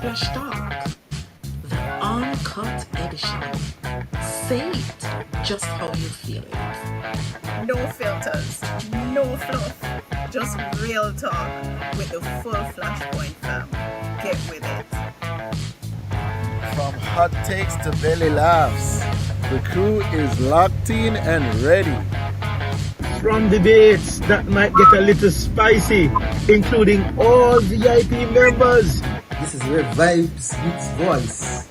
Flash Talk, the uncut edition. Say it just how you feel it. No filters, no fluff, just real talk with the full Flashpoint fam. Get with it. From hot takes to belly laughs, the crew is locked in and ready. From debates that might get a little spicy, including all VIP members. This is where vibes meets voice,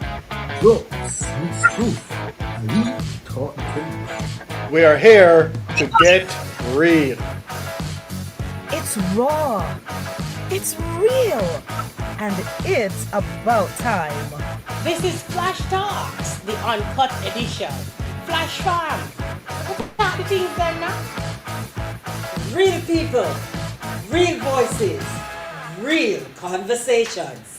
jokes meets truth, and we talk the truth. We are here to get real. It's raw, it's real, and it's about time. This is Flash Talks, the Uncut edition. Flash Farm. What the things there now? Real people, real voices, real conversations.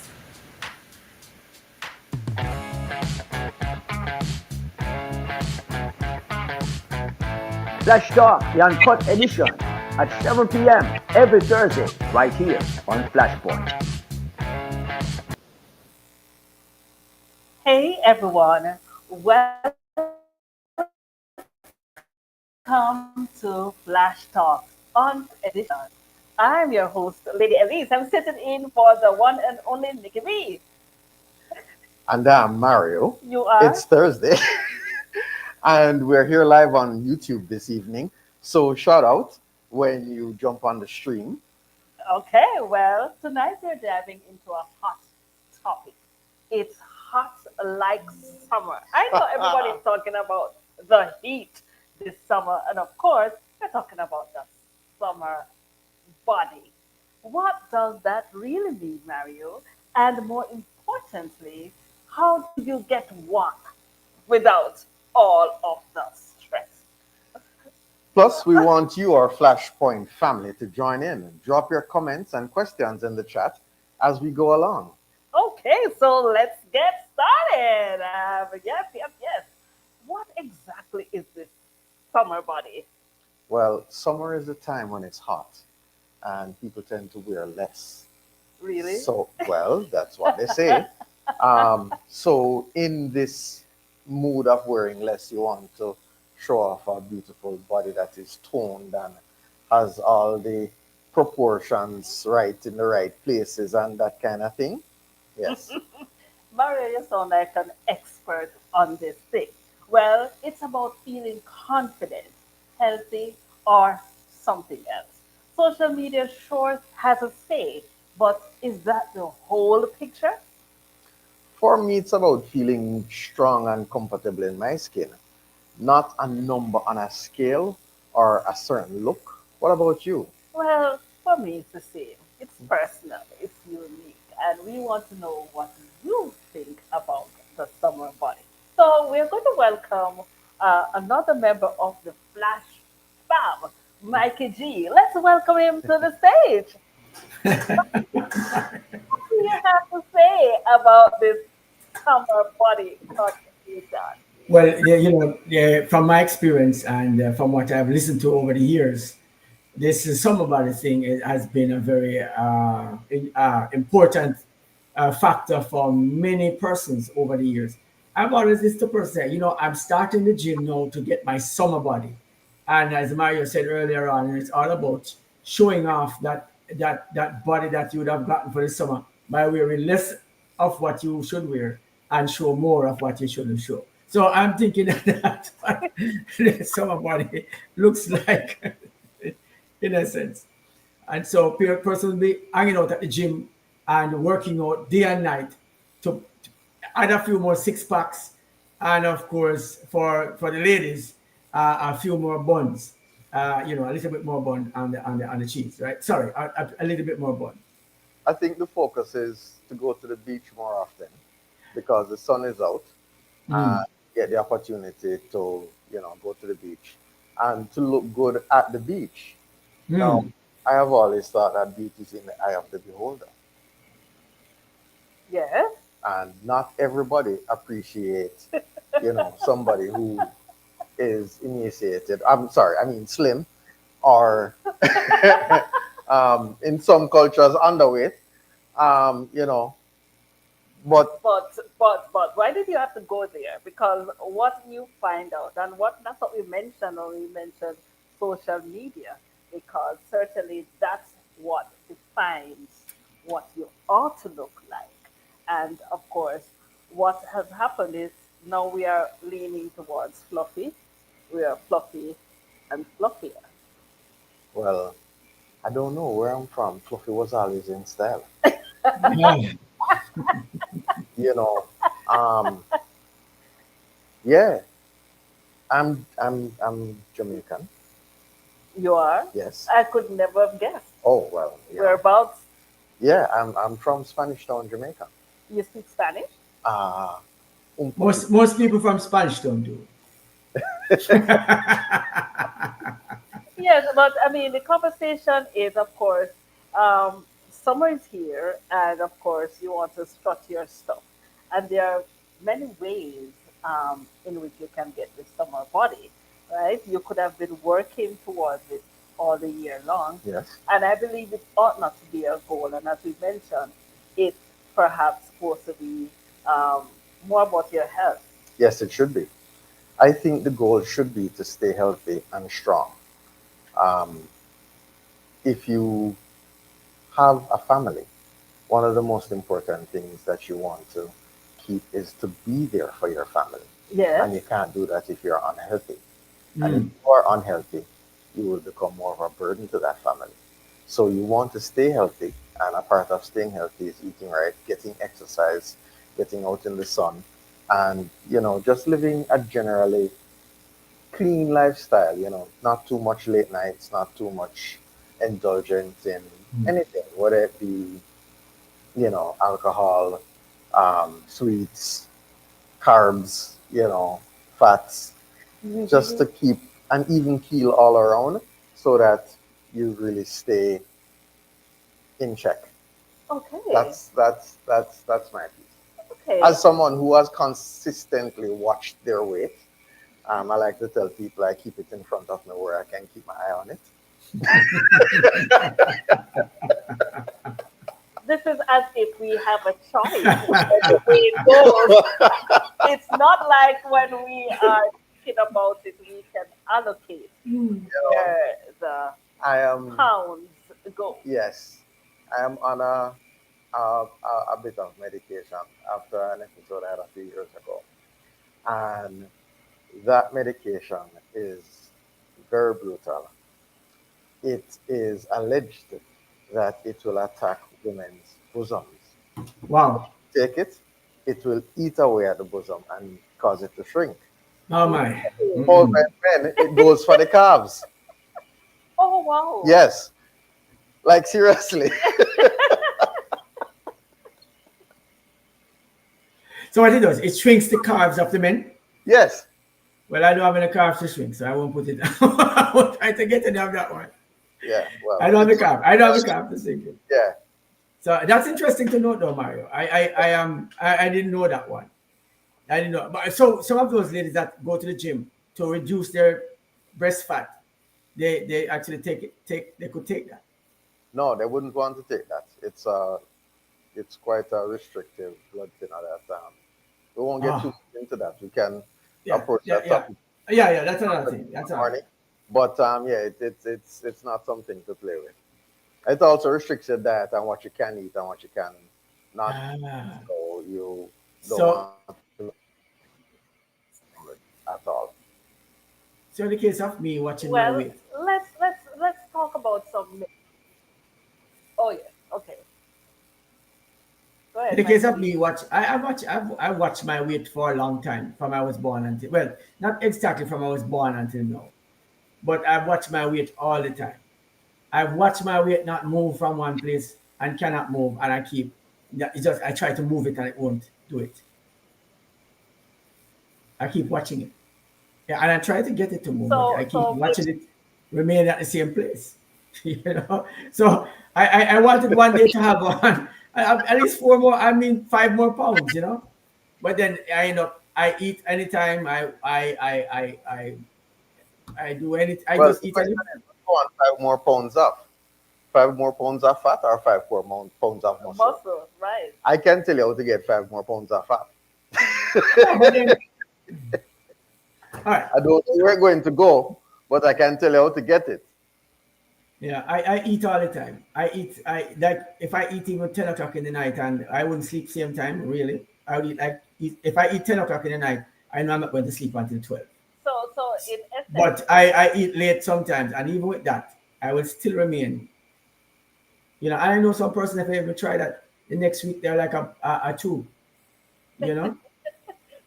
Flash Talk, the Uncut edition, at 7 p.m. every Thursday, right here on Flashpoint. Hey everyone, welcome to Flash Talk on edition. I'm your host, Lady Elise. I'm sitting in for the one and only Nikki B. And I'm Mario. You are? It's Thursday. And we're here live on YouTube this evening. So shout out when you jump on the stream. Okay, well, tonight we're diving into a hot topic. It's hot like summer. I know everybody's talking about the heat this summer, and of course, we're talking about the summer body. What does that really mean, Mario? And more importantly, how do you get one without all of the stress? Plus, we want you, our Flashpoint family, to join in. Drop your comments and questions in the chat as we go along. Okay, so let's get started. Yes. What exactly is this summer body? Well, summer is the time when it's hot and people tend to wear less. Really? So, well, that's what they say. So, in this mood of wearing less, you want to show off a beautiful body that is toned and has all the proportions right in the right places and that kind of thing. Yes. Mario, you sound like an expert on this thing. Well, it's about feeling confident, healthy, or something else. Social media sure has a say, but is that the whole picture? For me, it's about feeling strong and comfortable in my skin, not a number on a scale or a certain look. What about you? Well, for me, it's the same. It's personal, it's unique, and we want to know what you think about the summer body. So, we're going to welcome another member of the Flash Fam, Mikey G. Let's welcome him to the stage. What do you have to say about this summer body contribution? Well, yeah, yeah, from my experience and from what I've listened to over the years, this is some about the thing. It has been a very important factor for many persons over the years. I've always this to person say, I'm starting the gym now to get my summer body, and as Mario said earlier on, it's all about showing off that body that you would have gotten for the summer by wearing less of what you should wear and show more of what you shouldn't show. So I'm thinking that the summer body looks like, in a sense. And so person will be hanging out at the gym and working out day and night to add a few more six packs, and of course for the ladies, a few more buns. A little bit more bun on the cheese, right? Sorry, a little bit more bun. I think the focus is to go to the beach more often because the sun is out and get the opportunity to, go to the beach and to look good at the beach. Now, I have always thought that beauty is in the eye of the beholder. Yes. And not everybody appreciates, somebody who is emaciated. I'm sorry, I mean slim, or in some cultures underweight. But but why did you have to go there? Because what you find out, and what that's what we mentioned when we mentioned social media, because certainly that's what defines what you ought to look like. And of course, what has happened is now we are leaning towards fluffy. We are fluffy and fluffier. well, I don't know where I'm from. Fluffy was always in style. Yeah. You know, um, yeah, I'm Jamaican. You are. Yes. I could never have guessed. Oh well, Whereabouts? yeah. I'm from Spanish Town, Jamaica. You speak Spanish? Ah, un poquito. Most people from Spanish don't do. Yes, but I mean, the conversation is, of course, summer is here, and of course, you want to strut your stuff. And there are many ways in which you can get this summer body, right? You could have been working towards it all the year long, Yes. and I believe it ought not to be a goal. And as we mentioned, it's perhaps supposed to be um, more about your health. Yes, it should be. I think the goal should be to stay healthy and strong. Um, if you have a family, one of the most important things that you want to keep is to be there for your family. Yes. And you can't do that if you're unhealthy. And if Mm. you are unhealthy, you will become more of a burden to that family. So you want to stay healthy, and a part of staying healthy is eating right, getting exercise, getting out in the sun, and just living a generally clean lifestyle. Not too much late nights, not too much indulgence in anything, whether it be alcohol, sweets, carbs, fats, just to keep an even keel all around so that you really stay in check. Okay. That's my piece. Okay. As someone who has consistently watched their weight, I like to tell people I keep it in front of me where I can keep my eye on it. This is as if we have a choice where the way it goes. It's not like when we are thinking about it, we can allocate where the I am pounds go. Yes, I am on a bit of medication after an episode I had a few years ago, and that medication is very brutal. It is alleged that it will attack women's bosoms. Wow. Take it, it will eat away at the bosom and cause it to shrink. Oh my. For Mm-mm. men, it goes for the calves. Oh wow. Yes, like seriously. So what it does, it shrinks the carbs of the men. Yes. Well, I don't have any carbs to shrink, so I won't put it. I won't try to get any of that one. Yeah. Well, I don't have the carb. I don't have the carb to shrink it. yeah. So that's interesting to note, though, Mario. I didn't know that one. I didn't know. But so some of those ladies that go to the gym to reduce their breast fat, they actually they could take that. No, they wouldn't want to take that. It's quite a restrictive blood thinner that we won't get too Ah, much into that. We can yeah, approach yeah, that yeah, topic yeah. That's another thing. That's another. morning. But yeah, it's not something to play with. It also restricts your diet and what you can eat and what you can not eat. Ah. So you don't So want to at all. so in the case of me watching my Well, weight, let's talk about some. Oh yes. Okay. Go in ahead, the case of Mikey. me watch, I watched my weight for a long time from I was born until well, not exactly from I was born until now, but I've watched my weight all the time. I've watched my weight not move from one place and cannot move, and I keep. It's just I try to move it and it won't do it. I keep watching it. Yeah, and I try to get it to move, but I keep So watching it remain at the same place. you know. So I wanted one day to have one at least 4 more. I mean 5 more pounds. But then I end up I eat anytime. I do any. I Well, just the eat question any. is, who want 5 more pounds off? 5 more pounds of fat or 5 more pounds of muscle? Muscle, right? I can tell you how to get 5 more pounds of fat. Yeah, but then, all right. I don't know where we're going to go, but I can tell you how to get it. Yeah, I eat all the time. Like if I eat even 10 o'clock in the night and I wouldn't sleep same time, really. I would if I eat 10 o'clock in the night, I know I'm not going to sleep until 12. So in essence, But I eat late sometimes, and even with that, I will still remain. I know some person, if I ever try that, the next week they're like a two, you know?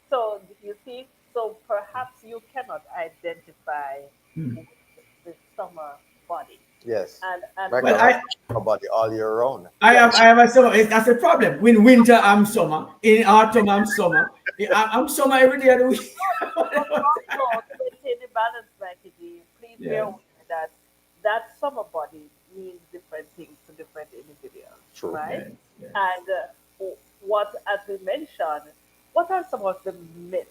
so you see, so perhaps you cannot identify Hmm. with the summer body, Yes. and Like Well, a body all year round. I have a summer. That's a problem. In winter, I'm summer. In autumn, I'm summer. I'm summer every day of the week. but also to maintain the balance, Mikey, please bear Yeah. with me that summer body means different things to different individuals, True. right? Yes, yes. And what, as we mentioned, what are some of the myths?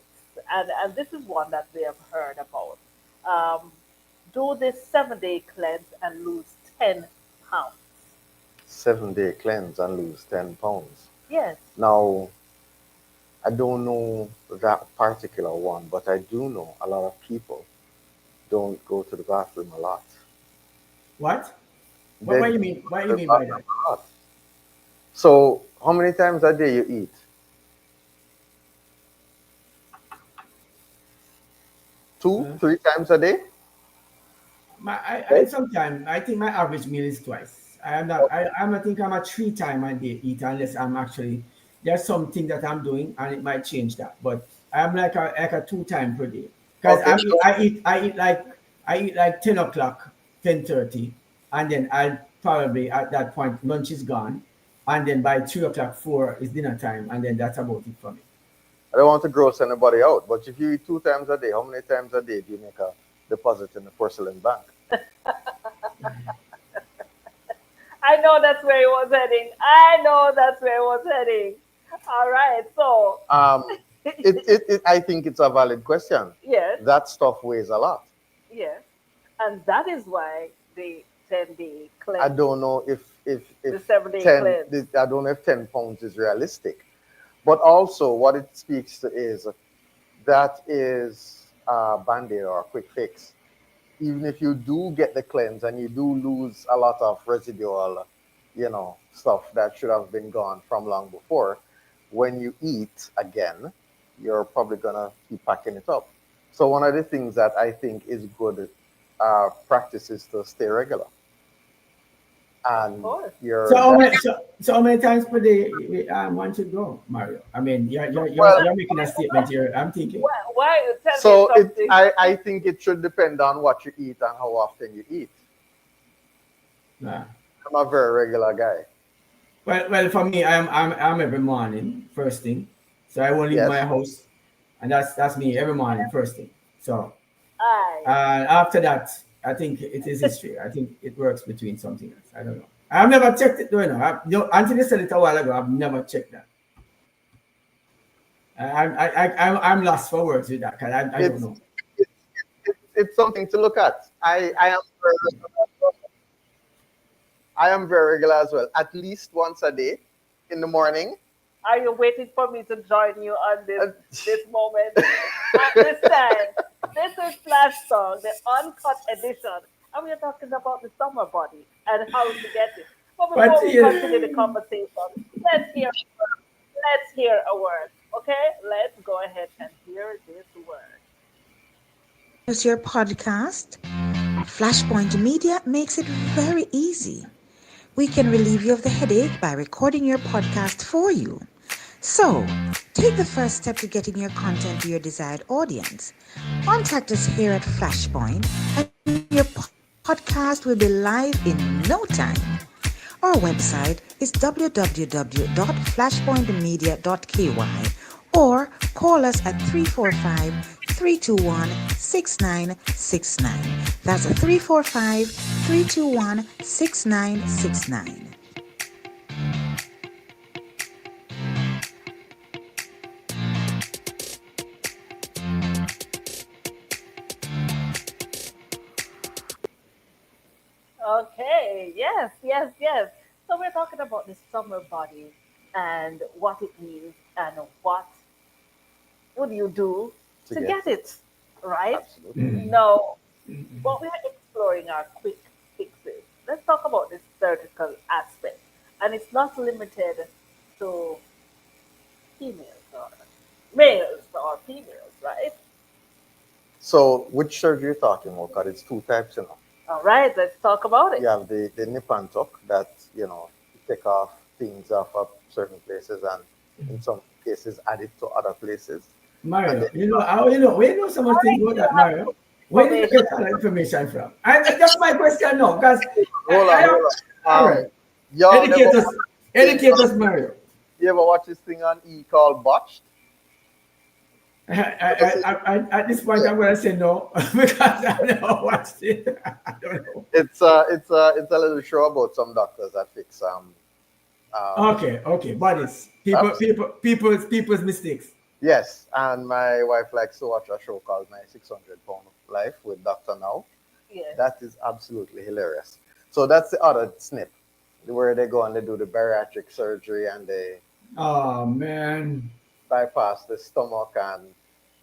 And this is one that we have heard about. Um, do this 7 day cleanse and lose 10 pounds. 7 day cleanse and lose 10 pounds. Yes. Now, I don't know that particular one, but I do know a lot of people don't go to the bathroom a lot. What? They What do you go mean? What to do you the mean by bathroom that? a lot. So, how many times a day you eat? 2, Uh, 3 times a day? I sometimes I think my average meal is twice. I am not. I don't think I'm a 3 time a day eater unless I'm actually there's something that I'm doing and it might change that. But I'm like a 2 time per day because Okay, so I eat like 10 o'clock, 10:30, and then I probably at that point lunch is gone, and then by 3 o'clock 4 is dinner time, and then that's about it for me. I don't want to gross anybody out, but if you eat 2 times a day, how many times a day do you make a deposit in the porcelain bank? I know that's where he was heading. I know that's where he was heading. All right. So, I think it's a valid question. yes, That stuff weighs a lot. yes. And that is why the 10 day I cleanse, don't know if the 7 day 10 cleanse. I don't know if 10 pounds is realistic. But also what it speaks to is that is a band-aid or a quick fix. Even if you do get the cleanse and you do lose a lot of residual, stuff that should have been gone from long before, when you eat again, you're probably gonna keep packing it up. So one of the things that I think is good practice is to stay regular. Of And course. So you're how that many so how many times per day one should go, Mario? I mean, well. you're making a statement here. I'm thinking. Why? Tell me So something. I think it should depend on what you eat and how often you eat. Uh, I'm a very regular guy. well, for me, I'm every morning first thing. So I won't leave my Yes. house, and that's me every morning first thing. So I. after that, I think it is history. I think it works between something else. I don't know. I've never checked it though. Until you said it a while ago, I've never checked that. I'm lost for words with that because I don't It's know. it's, it's something to look at. I am very regular as well. At least once a day in the morning. Are you waiting for me to join you on Uh, this moment? Understand? This is Flash Song, the uncut edition, and we're talking about the summer body and how to get it. But But before we continue the conversation, let's hear let's hear a word. Okay, let's go ahead and hear this word. Use your podcast? Flashpoint Media makes it very easy. We can relieve you of the headache by recording your podcast for you. So, take the first step to getting your content to your desired audience. Contact us here at Flashpoint, and your podcast will be live in no time. Our website is www.flashpointmedia.ky or call us at 345-321-6969. That's 345-321-6969. Okay, Yes, yes, yes. So we're talking about the summer body and what it means and what would you do To to get get it, right? absolutely. Now, what we are exploring are quick fixes. Let's talk about the surgical aspect. And it's not limited to females or males or females, right? So which surgery you're talking about? Because it's two types, you know. All right, let's talk about You it. have the nip and tuck that, you take off things off of certain places and in some cases add it to other places. And Mario, then where you know so much All thing right, about you that, have Mario? Where did you information. get all that information from? And that's my question now, because hold I on, have, hold all on. right, Y'all never educate us, watch this thing educate on, us, Mario. you ever watch this thing on E called Botched? Because At this point, I'm going to say no, because I never watched it. I don't know. it's a little show about some doctors that fix um Okay, okay, bodies, abs- people's mistakes. yes, and my wife likes to watch a show called My 600 Pound Life with Doctor Now. Yes. That is absolutely hilarious. So that's the other snip where they go and they do the bariatric surgery and they Oh man. bypass the stomach and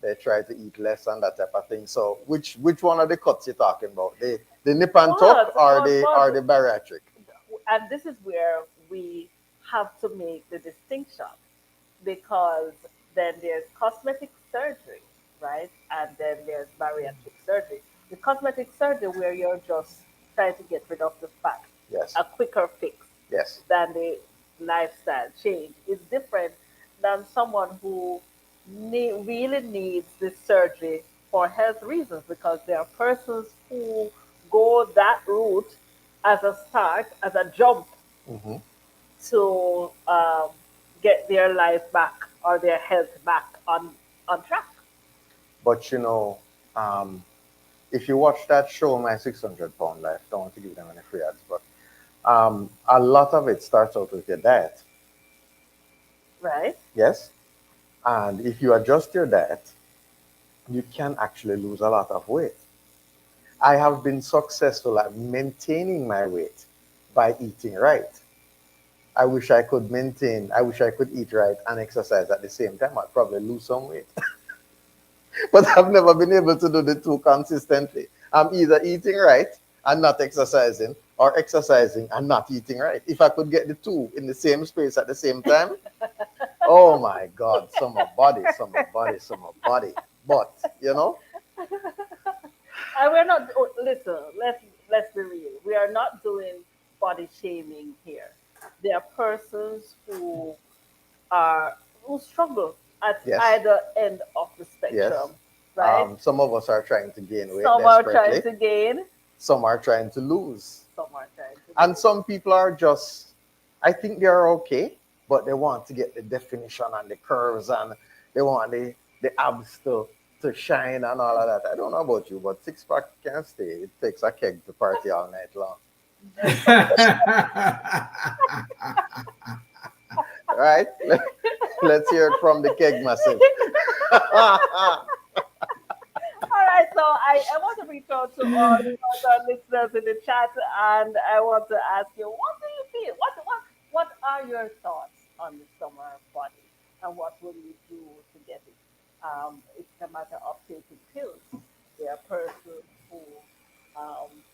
they try to eat less and that type of thing. So which one of the cuts you talking about? The nip and tuck or the bariatric? And this is where we have to make the distinction because then there's cosmetic surgery, right? And then there's bariatric surgery. The cosmetic surgery where you're just trying to get rid of the fat, Yes. a quicker fix Yes. than the lifestyle change. It's different than someone who really needs this surgery for health reasons because there are persons who go that route as a start, as a jump Hmm. to get their life back or their health back on track. But um, if you watch that show, My 600 Pound Life, don't want to give them any free ads, but a lot of it starts out with your diet. Right? Yes. And if you adjust your diet, you can actually lose a lot of weight. I have been successful at maintaining my weight by eating right. I wish I could eat right and exercise at the same time. I'd probably lose some weight. But I've never been able to do the two consistently. I'm either eating right and not exercising, or exercising and not eating right. If I could get the two in the same space at the same time, oh my God, summer body, summer body, summer body. But, And we're not listen. Let's be real. We are not doing body shaming here. There are persons who struggle at yes, either end of the yes. spectrum, right? Some of us are trying to gain weight Some are trying desperately, to gain, some are trying to lose. some are trying to And lose. some people are just, I think they are okay, but they want to get the definition and the curves and they want the abs to shine and all of that. I don't know about you, but six pack can stay. It takes a keg to party all night long. Right? Let's hear it from the keg massive. All right, so I want to reach out to all the other listeners in the chat, and I want to ask you, what do you feel? What are your thoughts on the summer body, and what will you do to get it? It's a matter of taking pills. There are persons who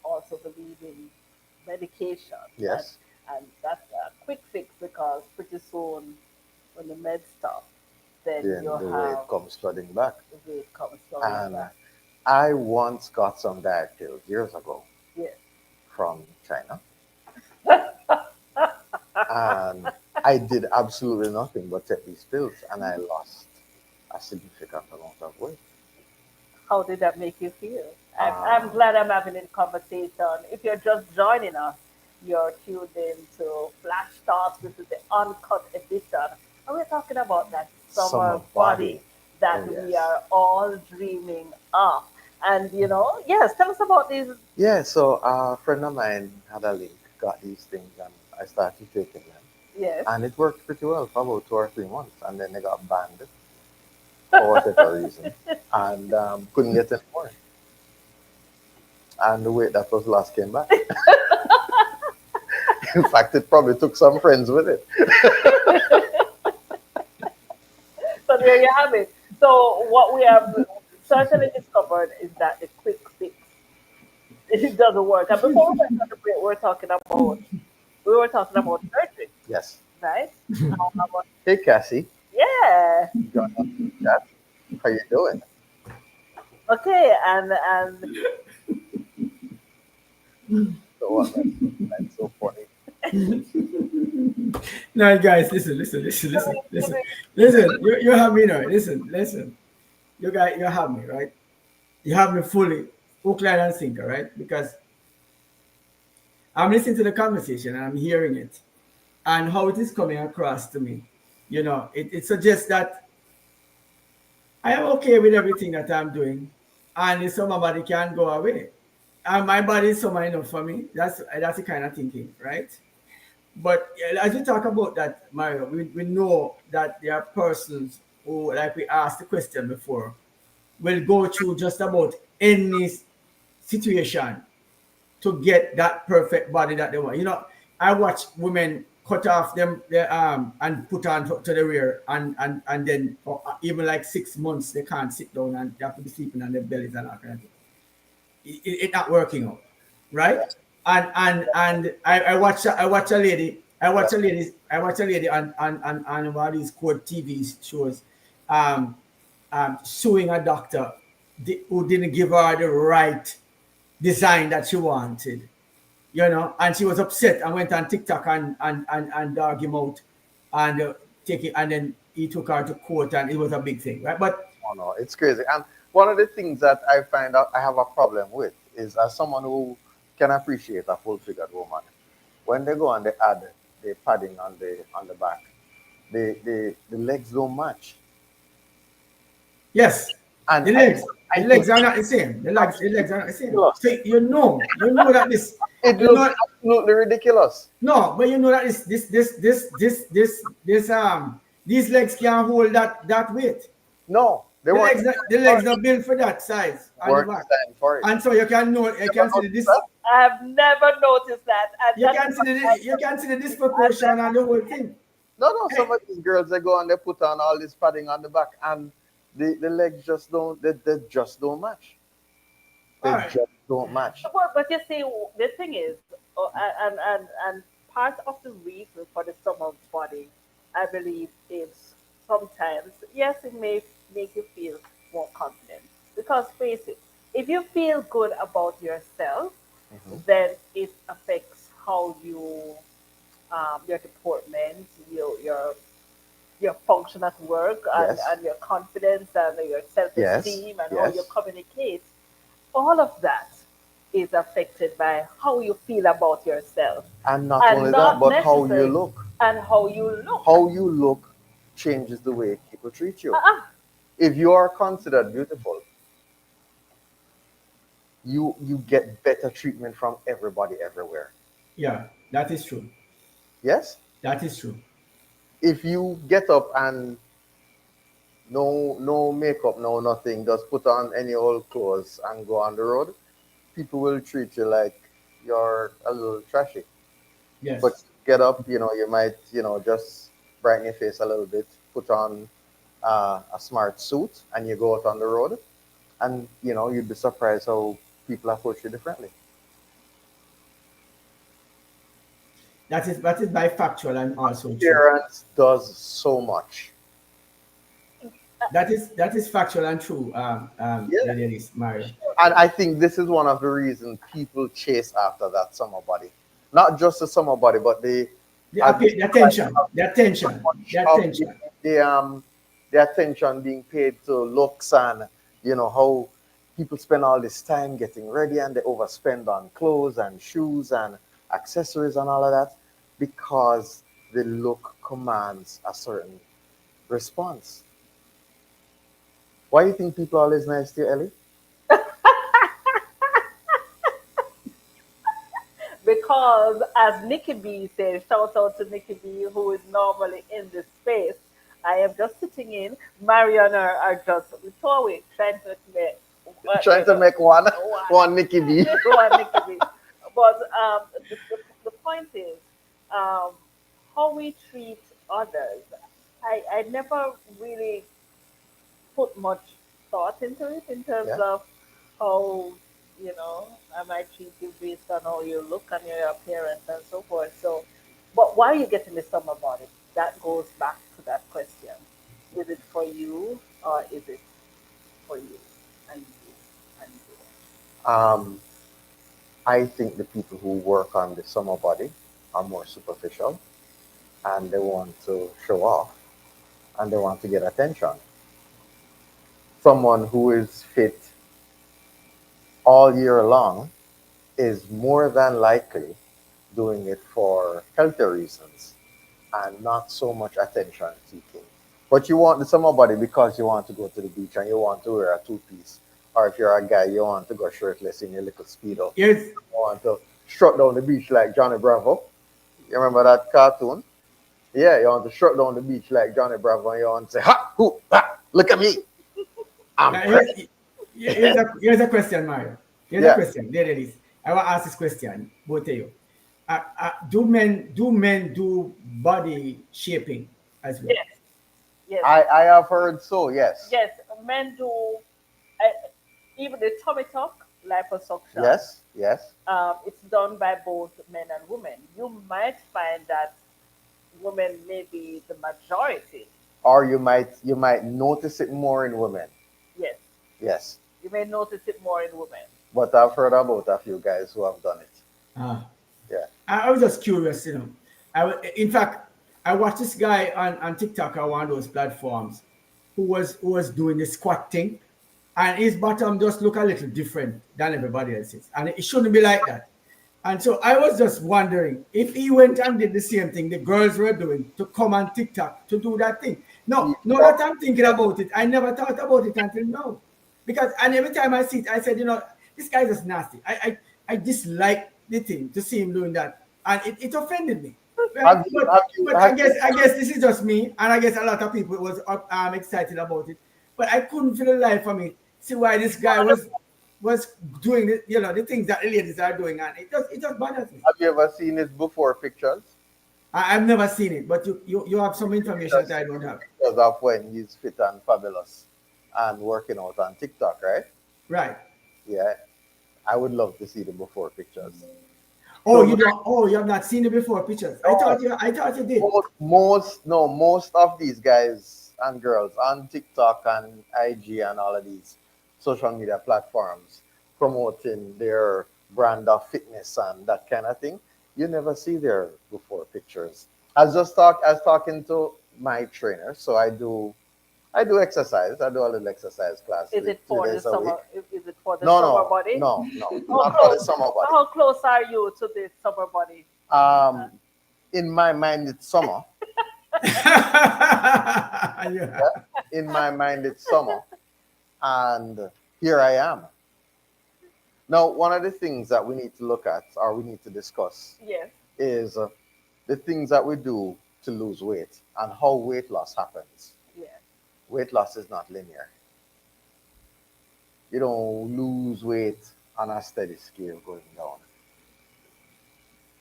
also believe in medication, and Yes. and that's a quick fix because pretty soon, when the meds stop, then Then you the weight have comes flooding back. the weight comes flowing And back. I once got some diet pills years ago Yes. from China. And I did absolutely nothing but take these pills and I lost a significant amount of weight. How did that make you feel? I'm Um, glad I'm having a conversation. If you're just joining us, you're tuned in to Flash Talks. This is the Uncut edition. And we're talking about that summer summer body. body that Oh, we yes. are all dreaming of. And, yes, tell us about these. Yeah, so a friend of mine had a link, got these things, and I started taking them. Yes. And it worked pretty well for about 2 or 3 months. And then they got banned for whatever reason. And couldn't get any more. And the weight that was lost came back. In fact, it probably took some friends with it. So there you have it. So what we have certainly discovered is that the quick fix it doesn't work. And before we went on the break, we were talking about surgery, Yes. right? Hey, Cassie. Yeah. Join us in the chat. How you doing? Okay, and So what? That's so funny. Now, guys, listen. You have me now. Listen. You guys, you have me right. You have me fully hook, line, and sinker, right? Because I'm listening to the conversation and I'm hearing it, and how it is coming across to me. It suggests that I am okay with everything that I'm doing, and if somebody can go away, and my body is so enough for me. That's the kind of thinking, right? But as we talk about that, Mario, we know that there are persons who, like we asked the question before, will go through just about any situation to get that perfect body that they want. I watch women cut off their arm and put on to the rear, and then even like 6 months they can't sit down and they have to be sleeping on their bellies and that kind of thing. It's not working out, right? And I watch a lady on one of these court TV shows, suing a doctor who didn't give her the right design that she wanted, and she was upset and went on TikTok and dog him out and take it, and then he took her to court and it was a big thing, right? But Oh no, it's crazy. And one of the things that I find out I have a problem with is, as someone who can appreciate a full figured woman, when they go and they add the padding on the back, the legs don't match. yes, And the legs. I The legs think are not the same. The legs are not the same. Look. So that this. it You know, looks absolutely ridiculous. no, but you know that these legs can't hold that weight. No, they The weren't legs, the legs are built for that size on the weren't back, designed for it. and so you can see noticed that? I have never noticed that. And you can see the disproportion on the whole thing. No, Hey, some of these girls, they go and they put on all this padding on the back, and the legs just don't they just don't match. They all right. just don't match. but you see, the thing is, and part of the reason for the summer body, I believe, is sometimes yes, it may make you feel more confident. Because face it, if you feel good about yourself, Mhm. then it affects how your deportment, your function at work, Yes, and your confidence and your self yes, esteem and how you yes. communicate. All of that is affected by how you feel about yourself And not and only that, not but how you necessarily look. and how you look. How you look changes the way people treat you. Uh-uh. If you are considered beautiful, you get better treatment from everybody everywhere. Yeah, that is true. Yes? That is true. If you get up and no makeup, no nothing, just put on any old clothes and go on the road, people will treat you like you're a little trashy. But Yes, get up, you might, just brighten your face a little bit, put on a smart suit, and you go out on the road, and you'd be surprised how people approach you differently. that is bifactual and also true. Appearance does so much. That is factual and true. Yeah. Ladies, Mario. And I think this is one of the reasons people chase after that summer body. Not just the summer body, but they have this The like, attention, the attention, the of attention. the attention being paid to looks, and how people spend all this time getting ready and they overspend on clothes and shoes and accessories and all of that because the look commands a certain response. Why do you think people are always nice to you, Ellie? Because as Nikki B says, shout out to Nikki B, who is normally in this space. I am just sitting in. Mario and her are just throwing, trying to make Trying to make one one, one Nikki B. one Nikki B. But the point is, um, how we treat others. I never really put much thought into it in terms Yeah. of how, I might treat you based on how you look and your appearance and so forth. So, but why are you getting the summer body? That goes back to that question. Is it for you or is it for you and you and you? Um, I think the people who work on the summer body are more superficial and they want to show off and they want to get attention. Someone who is fit all year long is more than likely doing it for healthy reasons and not so much attention seeking. But you want the summer body because you want to go to the beach and you want to wear a two piece. Or if you're a guy, you want to go shirtless in your little speedo. Yes. You want to strut down the beach like Johnny Bravo. You remember that cartoon? Yeah, you want to strut down the beach like Johnny Bravo and you want to say, ha, hoo, ha, look at me. I'm Now, pretty. here's a question, Mario. Here's a Yeah. question. There it is. I want to ask this question, both of you. Do men do body shaping as well? Yes, yes, I have heard so, yes. yes. Men do uh, even the tummy tuck liposuction. Yes, yes. It's done by both men and women. You might find that women may be the majority. Or you might notice it more in women. Yes, Yes. you may notice it more in women. But I've heard about a few guys who have done it. Ah. Yeah. I was just curious, you know. In fact, I watched this guy on TikTok on one of those platforms who was doing the squat thing, and his bottom just look a little different than everybody else's, and it shouldn't be like that. And so I was just wondering if he went and did the same thing the girls were doing to come on TikTok to do that thing. No, no, that I'm thinking about it. I never thought about it until now. Because and every time I see it, I said, this guy's just nasty. I dislike the thing to see him doing that. And it offended me. Right? Have you But have you but I have guess I guess this is just me, and I guess a lot of people was excited about it. But I couldn't for the life of me see why this guy was doing it, the things that the ladies are doing, and it just bothers me. have you ever seen his before pictures? I've never seen it, but you have some information that I don't have. Pictures of when he's fit and fabulous and working out on TikTok, right? Right. Yeah. I would love to see the before pictures. Oh, So you don't. Oh, you have not seen it before pictures. I no, thought you did. most of these guys and girls on TikTok and IG and all of these social media platforms promoting their brand of fitness and that kind of thing, you never see their before pictures. I was talking to my trainer, so I do exercise. I do a little exercise class Is three, it three for the days a week. summer? Is it for the No, summer no, body? no, no, How not for the close? summer body. How close are you to the summer body? Um, in my mind, it's summer. Yeah. Yeah? In my mind, it's summer, and here I am. Now, one of the things that we need to look at or we need to discuss Yes. is the things that we do to lose weight and how weight loss happens. Yes. Weight loss is not linear. You don't lose weight on a steady scale going down.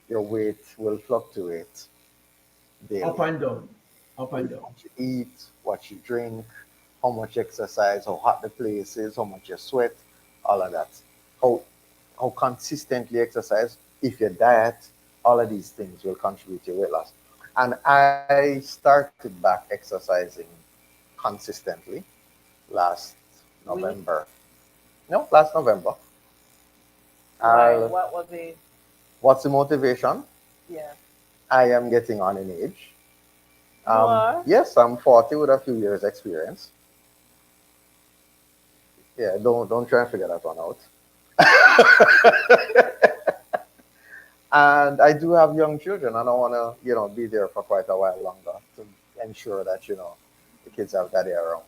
Your weight will fluctuate Up daily. and down. Up and With down. what you eat, what you drink, how much exercise, how hot the place is, how much you sweat, all of that. How how consistently exercise, if you diet, all of these things will contribute to your weight loss. And I started back exercising consistently last We. November. No, last November. Why? Uh, What was the? what's the motivation? Yeah. I am getting on in age. You are. Yes, I'm 40 with a few years experience. Yeah, don't try and figure that one out. And I do have young children, and I want to, be there for quite a while longer to ensure that, the kids have daddy around.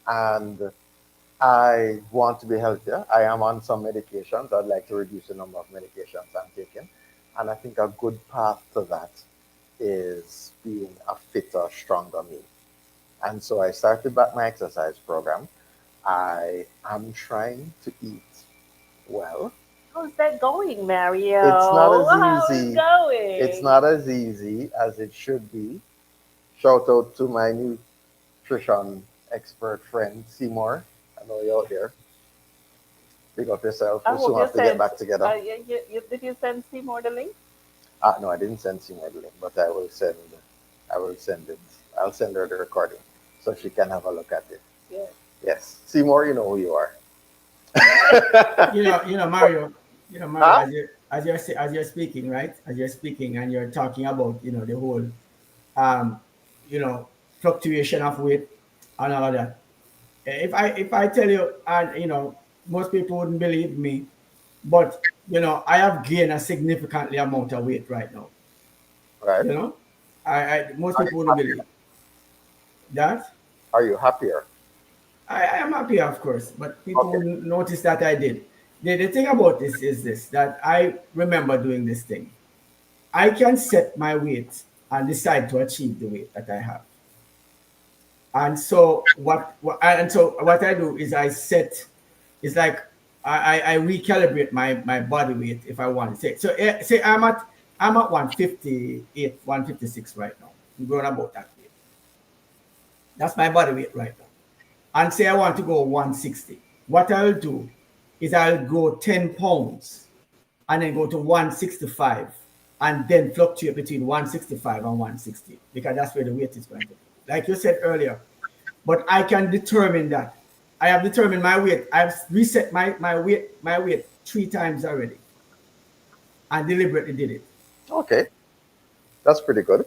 And I want to be healthier. I am on some medications. I'd like to reduce the number of medications I'm taking. And I think a good path to that is being a fitter, stronger me. And so I started back my exercise program. I am trying to eat well. How's that going, Mario? It's not as How's it easy. It's going? not as easy as it should be. Shout out to my nutrition expert friend Seymour. I know you're out there. Big up yourself. I We hope soon you have to get sent. back together. Did you send Seymour the link? No, I didn't send Seymour the link, but I will send. I will send it. I'll send her the recording so she can have a look at it. Yeah. Yes, Seymour, you know who you are. Mario, Mario, Huh? as you're speaking, right? As you're speaking and you're talking about, the whole, um, you know, fluctuation of weight and all of that. If I tell you, and most people wouldn't believe me, but I have gained a significantly amount of weight right now. Right? You know, I most Are you people wouldn't happier? believe that. Are you happier? I am happy, of course, but people Okay. wouldn't notice that I did. The thing about this is this, that I remember doing this thing. I can set my weight and decide to achieve the weight that I have. And so what I do is I set, it's like I recalibrate my body weight if I want. Say I'm at 158, 156 right now. I'm going about that weight. That's my body weight right now. And say I want to go 160. What I'll do is I'll go 10 pounds and then go to 165 and then fluctuate between 165 and 160 because that's where the weight is going to be. Like you said earlier, but I can determine that. I have determined my weight. I've reset my weight 3 times already and deliberately did it. Okay, that's pretty good.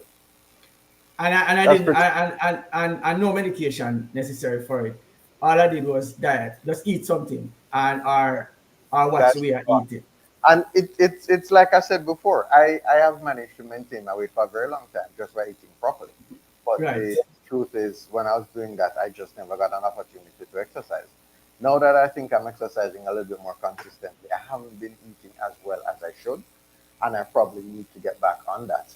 And I That's didn't pretty. and no medication necessary for it. All I did was diet, just eat something and or watch the That's way I eat it. and it's like I said before. I have managed to maintain my weight for a very long time just by eating properly. But Right. the truth is, when I was doing that, I just never got an opportunity to exercise. Now that I think I'm exercising a little bit more consistently, I haven't been eating as well as I should, and I probably need to get back on that.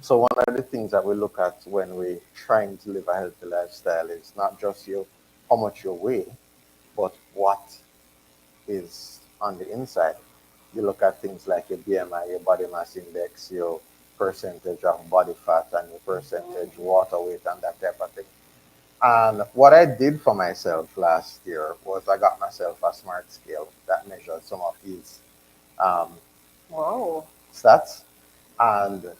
So one of the things that we look at when we're trying to live a healthy lifestyle is not just how much you weigh, but what is on the inside. You look at things like your BMI, your body mass index, your percentage of body fat, and your percentage water weight, and that type of thing. And what I did for myself last year was I got myself a smart scale that measured some of these um, Whoa. stats, and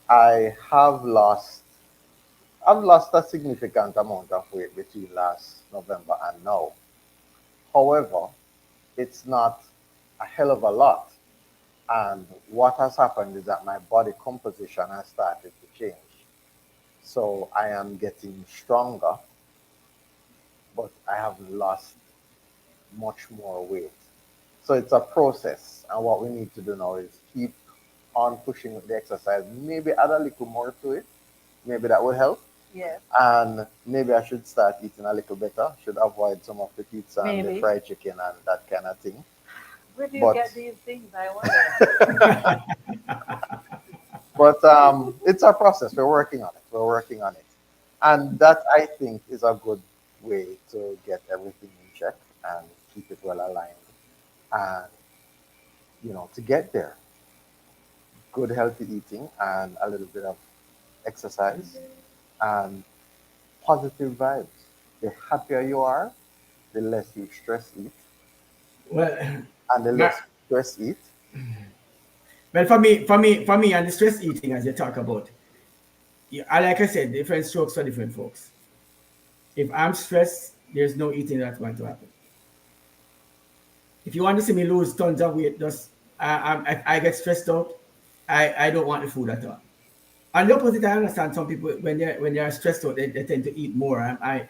I have lost I've lost a significant amount of weight between last November and now. However, it's not a hell of a lot. And what has happened is that my body composition has started to change. So I am getting stronger, but I have lost much more weight. So it's a process. And what we need to do now is keep on pushing with the exercise. Maybe add a little more to it. Maybe that would help. Yes. And maybe I should start eating a little better. Should avoid some of the pizza and the Maybe. fried chicken and that kind of thing. Where do you But get these things? I wonder. it's a process. We're working on it. We're working on it, and that I think is a good way to get everything in check and keep it well aligned, and to get there, good healthy eating and a little bit of exercise and positive vibes. The happier you are, the less you stress eat, Well, and the ma- less you stress eat. well, for me, and the stress eating as you talk about, yeah, like I said, different strokes for different folks. If I'm stressed, there's no eating that's going to happen. If you want to see me lose tons of weight, just I get stressed out. I don't want the food at all. And the opposite, I understand some people when they are stressed out, they tend to eat more. I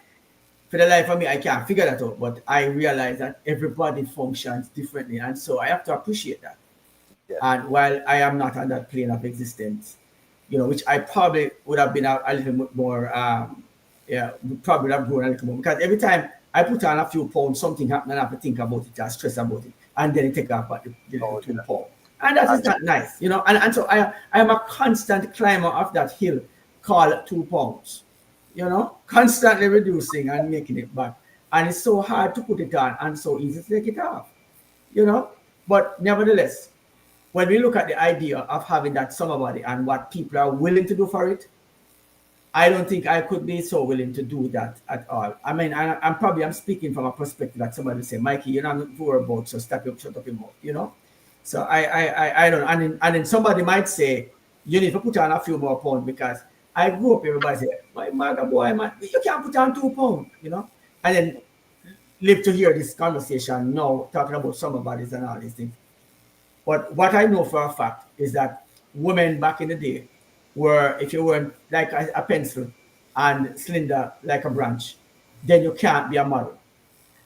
for the life of me, I can't figure that out. But I realize that everybody functions differently, and so I have to appreciate that. Yes, And while I am not on that plane of existence, which I probably would have been a little bit more, yeah, would probably have grown a little more because every time I put on a few pounds, something happened and I have to think about it, I stress about it, and then it take off about the no, 2 pounds. And that is and not nice, and so I am a constant climber of that hill called 2 pounds, constantly reducing and making it back. And it's so hard to put it on and so easy to take it off you know. But nevertheless, when we look at the idea of having that summer body and what people are willing to do for it, I don't think I could be so willing to do that at all. I mean, I'm speaking from a perspective that somebody say, Mikey, you're not poor about, so shut up your mouth, you know. So I don't, and then somebody might say, you need to put on a few more pounds because I grew up. Everybody say, my mother boy, man, you can't put on 2 pounds, you know. And then live to hear this conversation now talking about summer bodies and all these things. But what I know for a fact is that women back in the day were, if you weren't like a pencil and slender like a branch, then you can't be a model.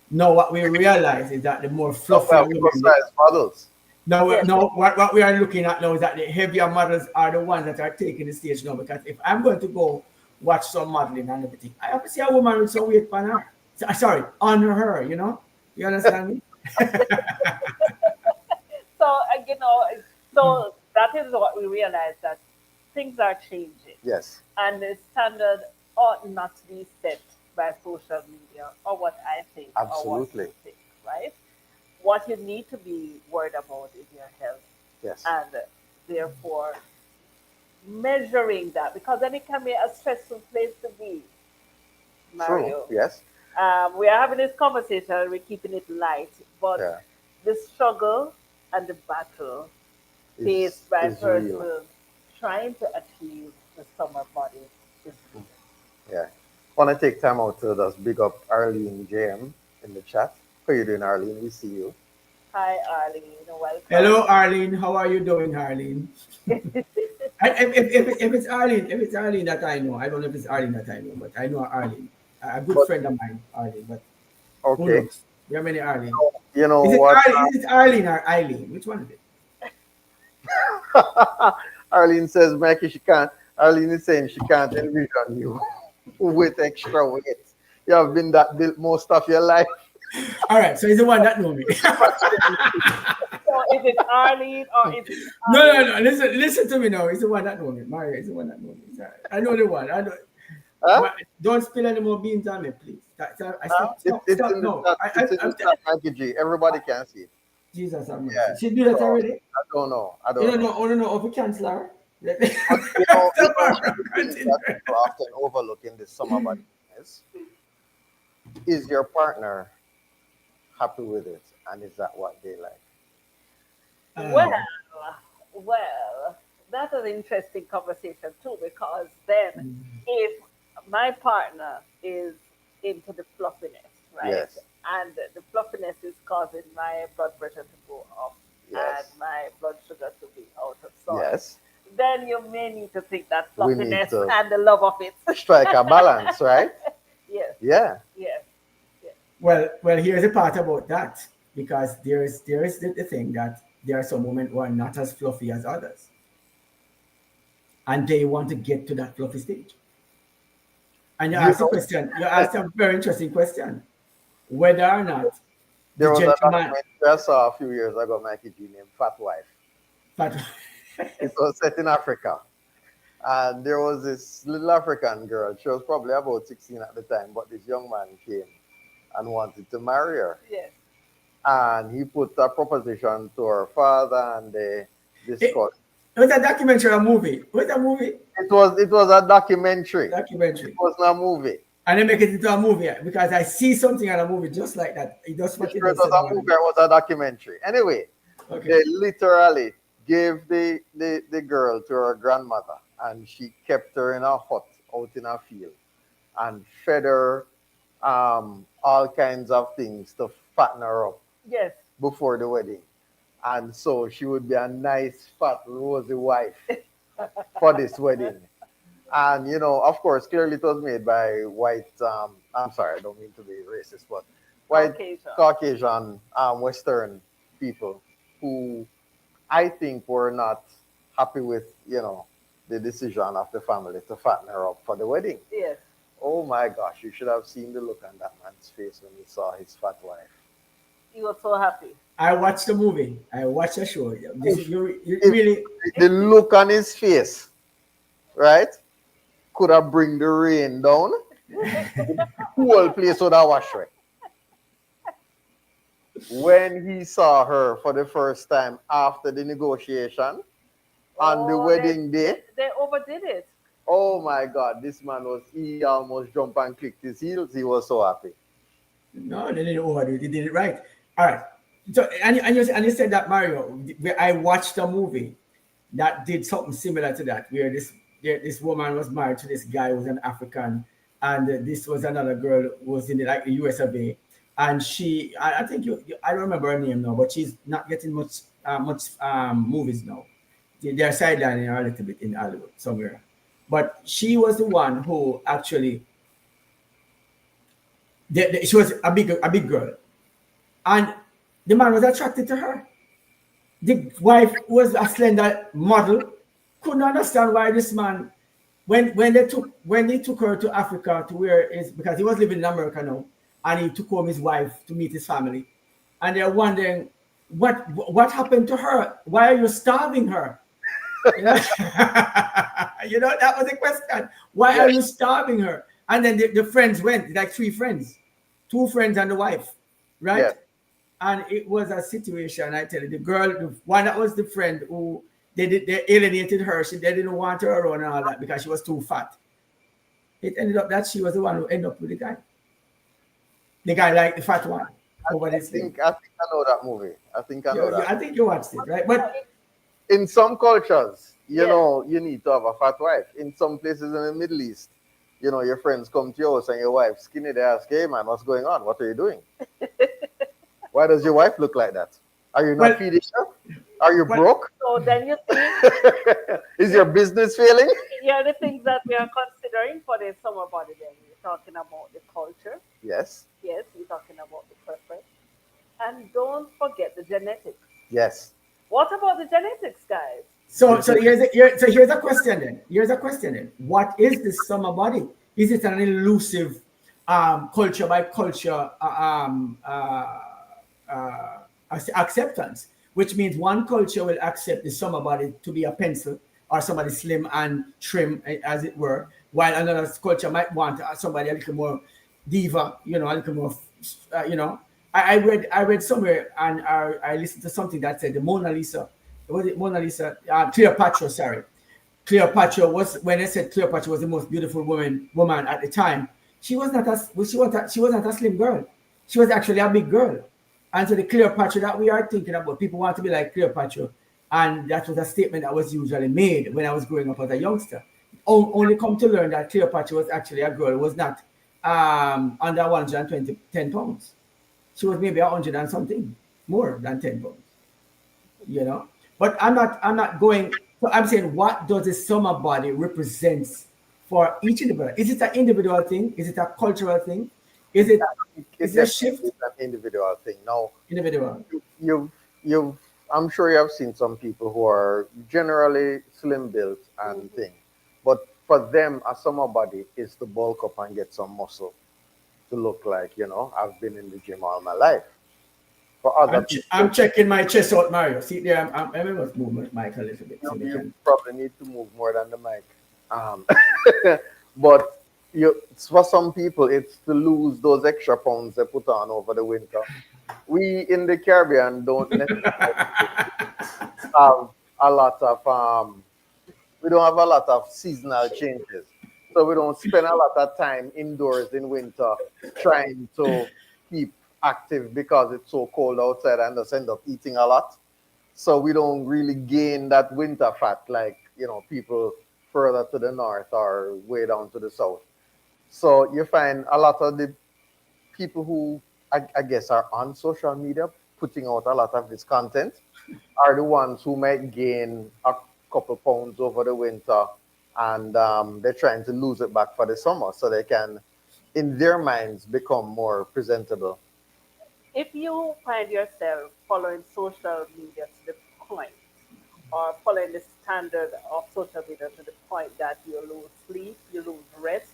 Now, what we realize is that the more So we fluffier have women, plus size models. now what we are looking at now is that the heavier models are the ones that are taking the stage now. Because if I'm going to go watch some modeling and everything, I have to see a woman with some weight on her. Sorry, on her, you know? You understand me? So so that is what we realize, that things are changing, Yes. and the standard ought not to be set by social media or what I think or what Absolutely. you think, right? What you need to be worried about is your health, Yes. and therefore measuring that, because then it can be a stressful place to be, True. Mario. Yes. We are having this conversation, we're keeping it light, but Yeah. the struggle and the battle Is faced by is real. persons trying to achieve the summer body is real. Yeah. Want to take time out to just big up Arlene JM in the chat. How you doing, Arlene? We see you. Hi, Arlene. Welcome. Hello, Arlene. How are you doing, Arlene? If it's Arlene that I know, I don't know if it's Arlene that I know, but I know Arlene, a good But friend of mine, Arlene. But who okay. knows? There are many Arlene. You know Is it what? Arlene? Is it Arlene or Eileen? Which one is it? Arlene says, Mikey, she can't. Arlene is saying she can't envision you with extra weight. You have been that built most of your life. All right, so he's the one that know me. So is it Arlene or is it No. Listen to me now. He's the one that know me. Mario is the one that know me. I know the one. I know. Huh? Don't spill any more beans on me, please. I Huh? It's stop. in the No, chat. It's in the chat, Mikey G. Everybody can see it. Jesus have mercy. Yeah. She do that So already? I don't know. I You don't don't know. know. I don't know if we cancel her. But the thing that people often overlook in this summer body is your partner happy with it, and is that what they like? Well, that's an interesting conversation too, because then if my partner is into the fluffiness, right? Yes. And the fluffiness is causing my blood pressure to go up Yes. and my blood sugar to be out of sort. Yes. Then you may need to think that We need fluffiness to and the love of it. strike a balance, right? Yes. Yeah. Yes. Yes. Well, here's the part about that, because there is the thing that there are some women who are not as fluffy as others, and they want to get to that fluffy stage. And you You asked a know, question. You asked a very interesting question, whether or not the there was a gentleman. documentary I saw a few years ago, Mikey G, named Fat Wife. But It was set in Africa. And there was this little African girl. She was probably about 16 at the time, but this young man came and wanted to marry her. Yes. And he put a proposition to her father, and they discussed. It was a documentary or a movie? Was it a movie? It was a documentary. Documentary. It was not a movie. And they make it into a movie because I see something in a movie just like that. It does what It it was does. a movie. It was a documentary. Anyway, Okay. they literally gave the girl to her grandmother, and she kept her in a hut out in a field and fed her all kinds of things to fatten her up Yes. before the wedding. And so she would be a nice, fat, rosy wife for this wedding. And, of course, clearly it was made by white, I'm sorry, I don't mean to be racist, but white Caucasian Western people who I think were not happy with, the decision of the family to fatten her up for the wedding. Yes. Oh my gosh, you should have seen the look on that man's face when he saw his fat wife. He was so happy. I watched the movie. I watched the show. You really. The look on his face, right? Could have bring the rain down. The whole place would have washed right. when he saw her for the first time after the negotiation on the Oh, wedding day. they overdid it. Oh my God, this man was, he almost jumped and clicked his heels. He was so happy. No, they didn't overdo it. They did it right. All right. So and you said that Mario, where I watched a movie that did something similar to that, where this woman was married to this guy who was an African, and this was another girl who was in like the US of A, and I think I don't remember her name now, but she's not getting much movies now. They're sidelining her a little bit in Hollywood somewhere, but she was the one who actually she was a big girl, and the man was attracted to her. The wife was a slender model, couldn't understand why this man, when they took her to Africa to where is because he was living in America now, and he took home his wife to meet his family, and they're wondering what happened to her? Why are you starving her? You know, that was the question. Why are Yes, you starving her? And then the friends went, like three friends, two friends and the wife, right? yes. And it was a situation. I tell you, the girl, the one that was the friend who they alienated her. They didn't want her around and all that because she was too fat. It ended up that she was the one who ended up with the guy. The guy like the fat one over I this thing. think I think I know that movie. I think I know that. I think you watched it, right? But In some cultures, Yes. you need to have a fat wife. In some places in the Middle East, your friends come to your house and your wife skinny. They ask, "Hey man, what's going on? What are you doing? Why does your wife look like that? Are you not well, feeding her? Are you well, broke? So then you see, Is your business failing?" yeah, the things that we are considering for the summer body. Then we're talking about the culture. Yes, Yes, we're talking about the preference, and don't forget the genetics. yes. What about the genetics, guys? so The so gen- here's a question then. Here's a question then. What is the summer body? Is it an elusive culture by culture acceptance, which means one culture will accept the summer body to be a pencil or somebody slim and trim, as it were, while another culture might want somebody a little more diva, a little more, you know. I read somewhere and I listened to something that said the Mona Lisa, was it Mona Lisa? Cleopatra, sorry. Cleopatra was when I said Cleopatra was the most beautiful woman at the time. She was not a she was not a slim girl. She was actually a big girl. And so the Cleopatra that we are thinking about, people want to be like Cleopatra, and that was a statement that was usually made when I was growing up as a youngster. Only come to learn that Cleopatra was actually a girl who was not under 120 10 pounds. She was maybe 100 and something more than 10 pounds, you know. But I'm not going. So I'm saying, what does the summer body represents for each individual? Is it an individual thing? Is it a cultural thing? Is it it is it a definitely shift? is an individual thing. Now, Individual. you've I'm sure you have seen some people who are generally slim built and thing, but for them a summer body is to bulk up and get some muscle to look like, I've been in the gym all my life. For other I'm people, checking my chest out, Mario. See there, I must move my mic a little bit so they you can. probably need to move more than the mic. Um, but for some people, it's to lose those extra pounds they put on over the winter. We in the Caribbean don't necessarily have a lot of we don't have a lot of seasonal changes. So we don't spend a lot of time indoors in winter trying to keep active because it's so cold outside and just end up eating a lot. So we don't really gain that winter fat like, people further to the north or way down to the south. So you find a lot of the people who I guess are on social media putting out a lot of this content are the ones who might gain a couple pounds over the winter, and they're trying to lose it back for the summer so they can, in their minds, become more presentable. If you find yourself following social media to the point, or following the standard of social media to the point that you lose sleep, you lose rest,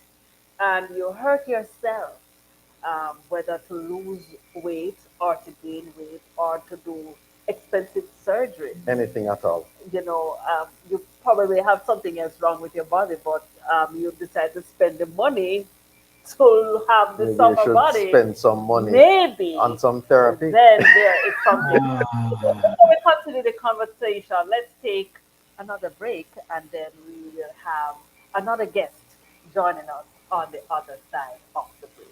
and you hurt yourself, whether to lose weight or to gain weight or to do expensive surgery. Anything at all. You probably have something else wrong with your body, but you decide to spend the money to have the Maybe you summer should body, spend some money on maybe some therapy. then there is something. But Ah, before we continue the conversation, let's take another break and then we will have another guest joining us on the other side of the break.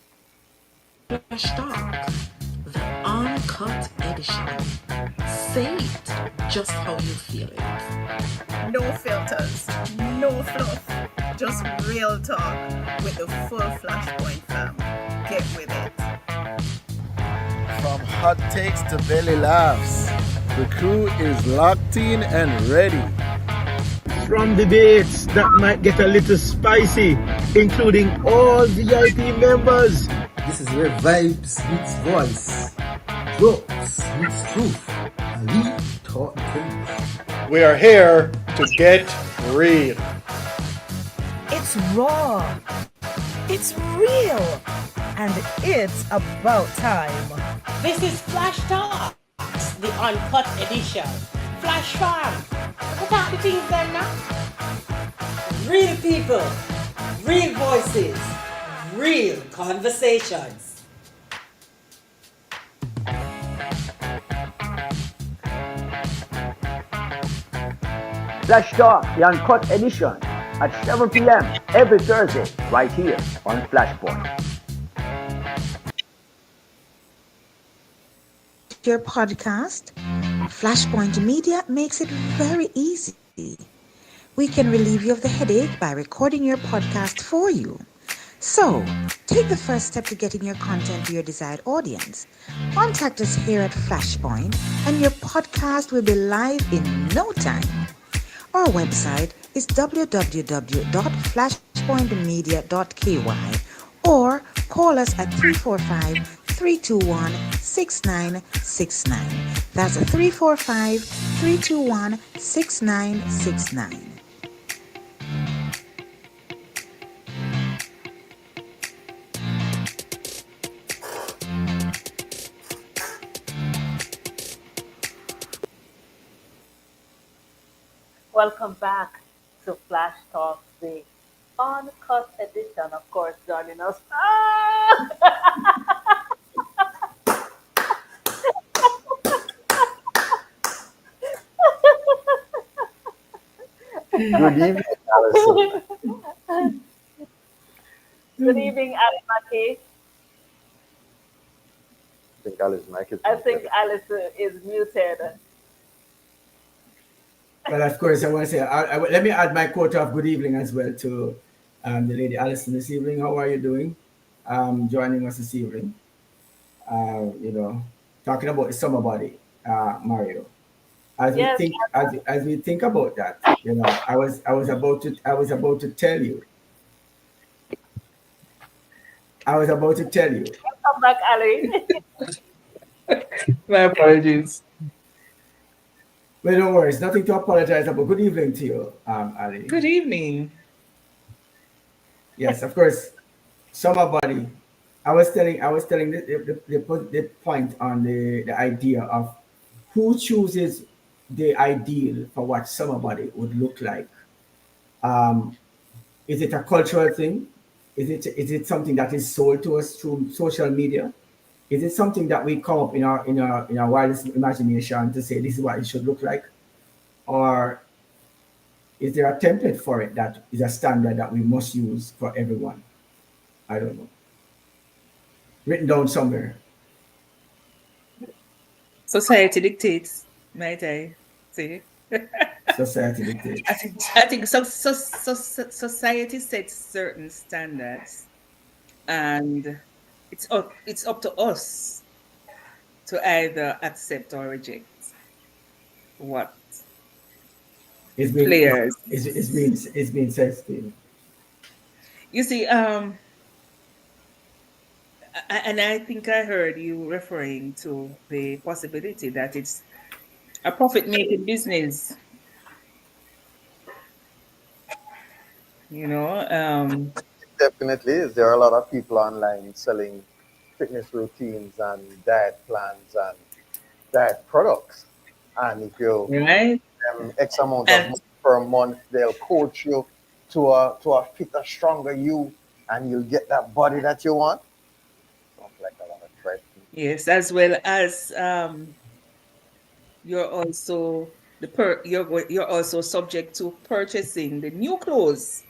Flash Talk, the uncut edition. Say it just how you feel it. No filters, no fluff, just real talk with the full Flashpoint fam. Get with it. From hot takes to belly laughs, the crew is locked in and ready. From debates that might get a little spicy, including all VIP members. This is where vibes meets voice, jokes meets truth, and we talk the truth. We are here to get real. It's raw. It's real. And it's about time. This is Flash Talks, the Uncut edition. Flash Farm. What are the things then now? Real people, real voices, real conversations. Flash Talk, the Uncut edition, at 7 p.m. every Thursday, right here on Flashpoint. Your podcast, Flashpoint Media makes it very easy. We can relieve you of the headache by recording your podcast for you. So, take the first step to getting your content to your desired audience. Contact us here at Flashpoint and your podcast will be live in no time. Our website is www.flashpointmedia.ky or call us at 345-321-6969. That's 345-321-6969. Welcome back to Flash Talks, the uncut edition, of course, joining us. Good evening, Alison. Good evening, Ali Maki. I think Alice Mike is I muted. think Alice is muted. well, of course, I want to say, let me add my quota of good evening as well to the lady Alison this evening. How are you doing? Joining us this evening. Talking about the summer body, Mario. As we Yes, think, as we think about that, I was about to tell you. welcome back, Ali. My apologies. Well, no worries, nothing to apologize about. Good evening to you, Ali. Good evening. Yes, of course, summer body. I was telling the point on the idea of who chooses the ideal for what summer body would look like. Um, is it a cultural thing? Is it something that is sold to us through social media? Is it something that we come up in our wildest imagination to say this is what it should look like? Or is there a template for it that is a standard that we must use for everyone? I don't know. Written down somewhere. Society dictates, might I say? Society dictates. I think society sets certain standards, and it's up to us to either accept or reject what It's been players. it's been said, Steve. You see, and I think I heard you referring to the possibility that it's a profit-making business. Definitely is. There are a lot of people online selling fitness routines and diet plans and diet products. And if you Right? X amount of And money per month, they'll coach you to a fitter, stronger you, and you'll get that body that you want. Sounds like a lot of threat. Yes, as well as you're also you're also subject to purchasing the new clothes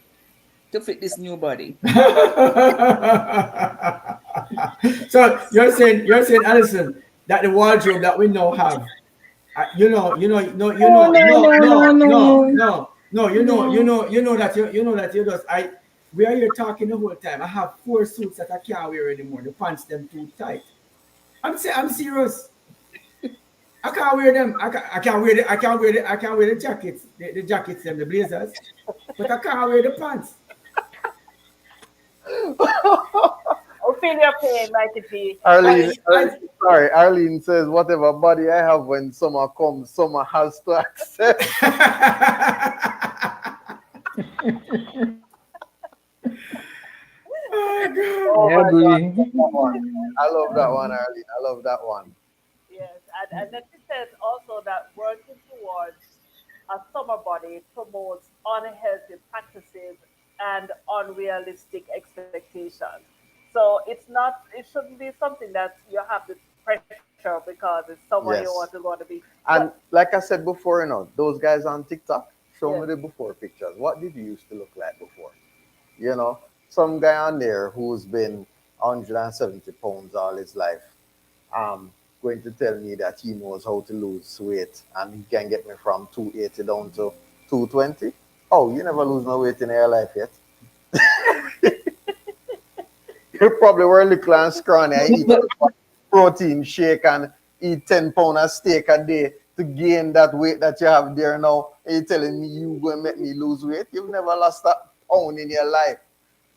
to fit this new body. So you're saying, Alison, that the wardrobe that we now have, No, no, no, no, no. you know that you just we are here talking the whole time. I have 4 suits that I can't wear anymore. The pants them too tight. I'm serious. I can't wear them. I can't wear the jackets, the jackets and the blazers, but I can't wear the pants. Oh, feel your pain, Mikey G. Arlene, sorry, Arlene says, whatever body I have when summer comes, summer has to accept. Oh, I agree. I love that one, Arlene. I love that one. Yes, and then she says also that working towards a summer body promotes unhealthy practices and unrealistic expectations. So it shouldn't be something that you have the pressure because it's summer you want Yes. to go to be. But And like I said before, those guys on TikTok, show yes, me the before pictures. What did you used to look like before? You know, some guy on there who's been 170 pounds all his life, um, going to tell me that he knows how to lose weight and he can get me from 280 down to 220. Oh, you never lose no weight in your life yet. You probably were little and scrawny and eat a protein shake and eat 10 pounds of steak a day to gain that weight that you have there now. And you're telling me you going to make me lose weight? You've never lost a pound in your life.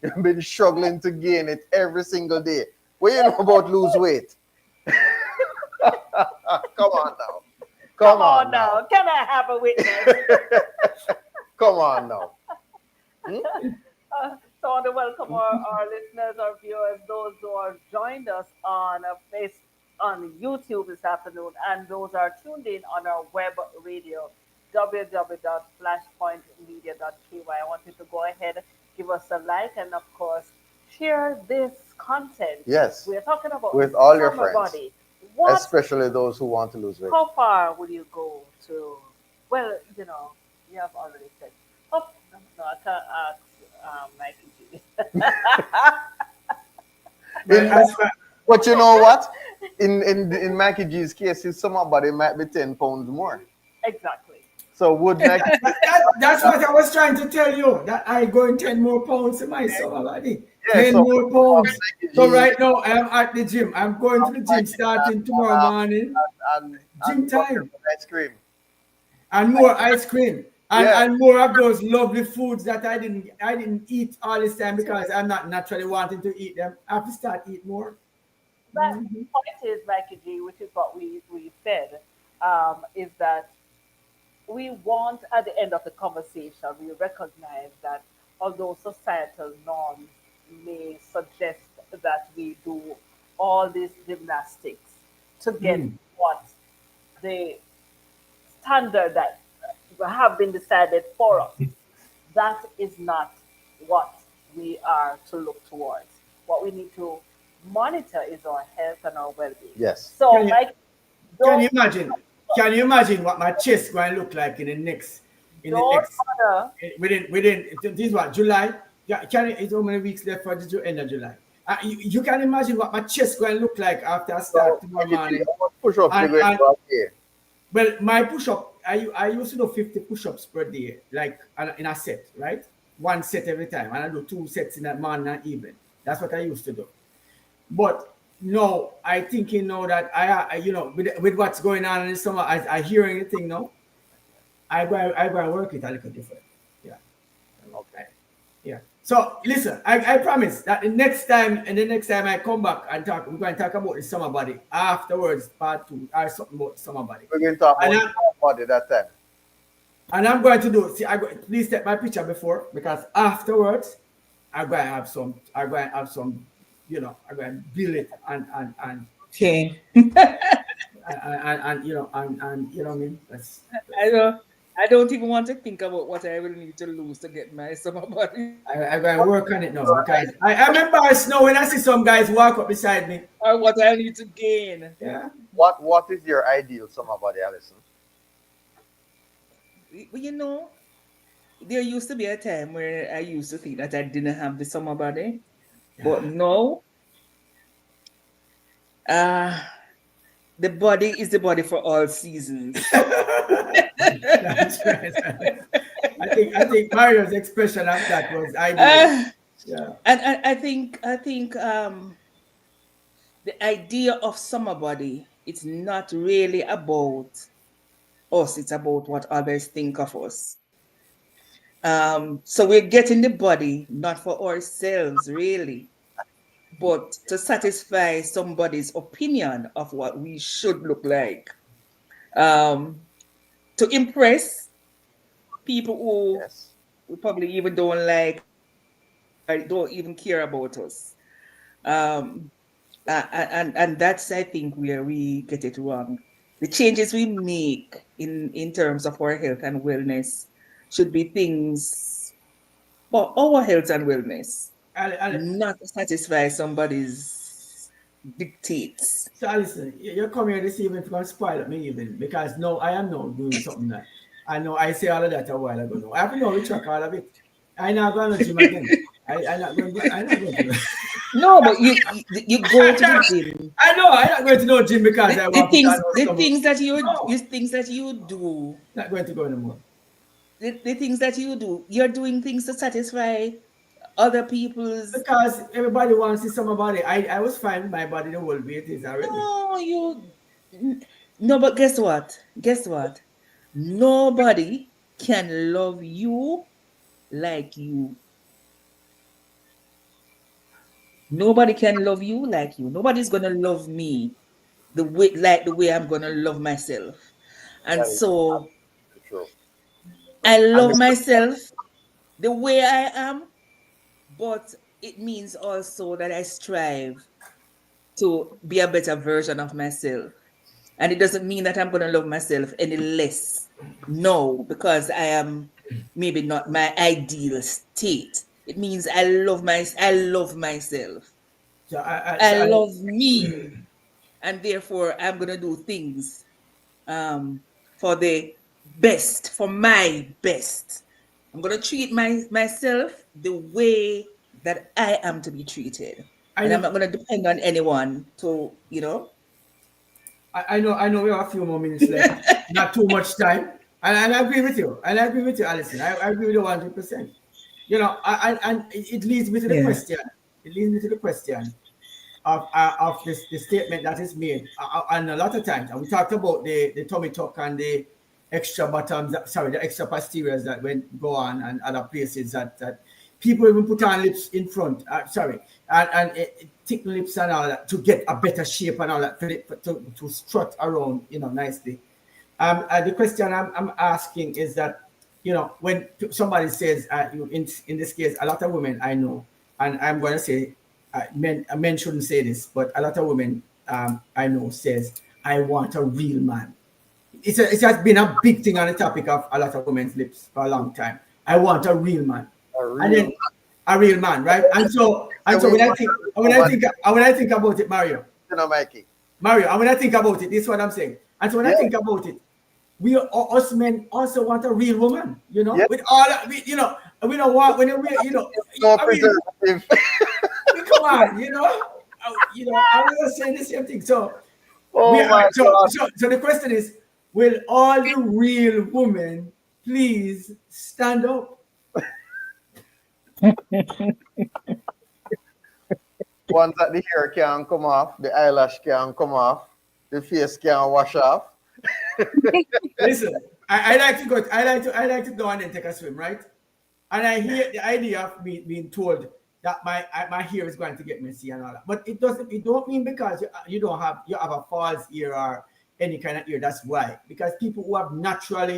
You've been struggling to gain it every single day. What you know about lose weight? Come on now. come on now. Can I have a witness? Come on now. Hmm? So I want to welcome our listeners, our viewers, those who have joined us on on YouTube this afternoon, and those are tuned in on our web radio, www.flashpointmedia.ky. I want you to go ahead, give us a like, and of course, share this content. Yes. We're talking about With all your summer friends. body. What? Especially those who want to lose weight. How far would you go to? Well, you have already said. Oh, no, I can't ask Mikey G. But you know what? In Mikey G's case, his summer body might be 10 pounds more. Exactly. So would Mikey That's what I was trying to tell you. That I going 10 more pounds in my summer body. Yeah, 10 so more pounds. So right now I am at the gym. I'm going to the gym starting tomorrow morning. Gym time. ice cream. And more ice cream. Yeah. And more of those lovely foods that I didn't eat all this time because I'm not naturally wanting to eat them. I have to start eat more. But the point is, Mikey G, which is what we said, is that we want at the end of the conversation, we recognize that although societal norms may suggest that we do all these gymnastics to get what the standard that have been decided for us, that is not what we are to look towards. What we need to monitor is our health and our well-being. Yes. So, Can you- like, Can you imagine? Can you imagine what my chest going to look like in the next within this is what July? Yeah, it's how many weeks left for the end of July? You can imagine what my chest going to look like after I start tomorrow morning. Push up Well, my push-up, I used to do 50 push-ups per day, like in a set, right? One set every time, and I do 2 sets in the morning and evening. That's what I used to do. But no, I thinking now that with what's going on in the summer, I hear anything now. I go and work it a little different. Yeah. Okay. Yeah. So listen, I promise that the next time I come back and talk, we're going to talk about the summer body afterwards, part 2, or something about summer body. We're going to talk about summer body that time. And I'm going to do. Please take my picture before, because afterwards, I'm going to have some. I'm going to build it and okay. and you know what I mean. I know. I don't even want to think about what I will need to lose to get my summer body. I gotta work on it now because I remember I snow when I see some guys walk up beside me. Or what I need to gain. Yeah. What is your ideal summer body, Alison? Well, there used to be a time where I used to think that I didn't have the summer body. But now, uh, the body is the body for all seasons. That's right. I think Mario's expression of that was ideal. Yeah. And I think the idea of summer body, it's not really about us, it's about what others think of us. So we're getting the body not for ourselves really, but to satisfy somebody's opinion of what we should look like. To impress people who probably even don't like or don't even care about us. And that's, I think, where we get it wrong. The changes we make in terms of our health and wellness should be things for our health and wellness, not to satisfy somebody's dictates. So listen, you're coming here this evening to spoil up me even because no, I am not doing something that I know I say all of that a while ago. No, I have to know we track all of it. I'm not going to gym again. I'm not going to. No, but you go to the gym. I know I'm not going to no gym because I want the things that you do. Not going to go anymore. The things that you do, you're doing things to satisfy other people's. Because everybody wants to see some body. I was fine with my body the whole way it is already. No, but guess what? Nobody can love you like you. Nobody can love you like you. Nobody's gonna love me the way I'm gonna love myself. And so I love myself the way I am, but it means also that I strive to be a better version of myself. And it doesn't mean that I'm going to love myself any less. No, because I am maybe not my ideal state. It means I love myself. So I love me. And therefore, I'm going to do things for the best, for my best. I'm going to treat myself the way that I am to be treated. And I'm not going to depend on anyone to, I know we have a few more minutes left, not too much time. And I agree with you. Alison. I agree with you 100%. And it leads me to the question. It leads me to the question of this the statement that is made. And a lot of times, and we talked about the tummy tuck and the extra bottoms, the extra posteriors that go on and other places that people even put on lips in front. And thick lips and all that to get a better shape and all that to strut around, nicely. The question I'm asking is that, when somebody says, in this case, a lot of women I know, and I'm going to say, men shouldn't say this, but a lot of women I know says, I want a real man. It has been a big thing on the topic of a lot of women's lips for a long time. I want a real man. A real man, right? And so when I think about it, Mario, and when I think about it, this is what I'm saying. And so when I think about it, us men also want a real woman, with all that, we don't want when no preservative. Come on, I was saying the same thing. So, so the question is, will all the real women please stand up? Once that the hair can come off, the eyelash can come off, the face can wash off. Listen, I like to go. I like to go and then take a swim, right? And I hear the idea of me being told that my hair is going to get messy and all that. But it don't mean because you have a false ear or any kind of ear. That's why. Because people who have natural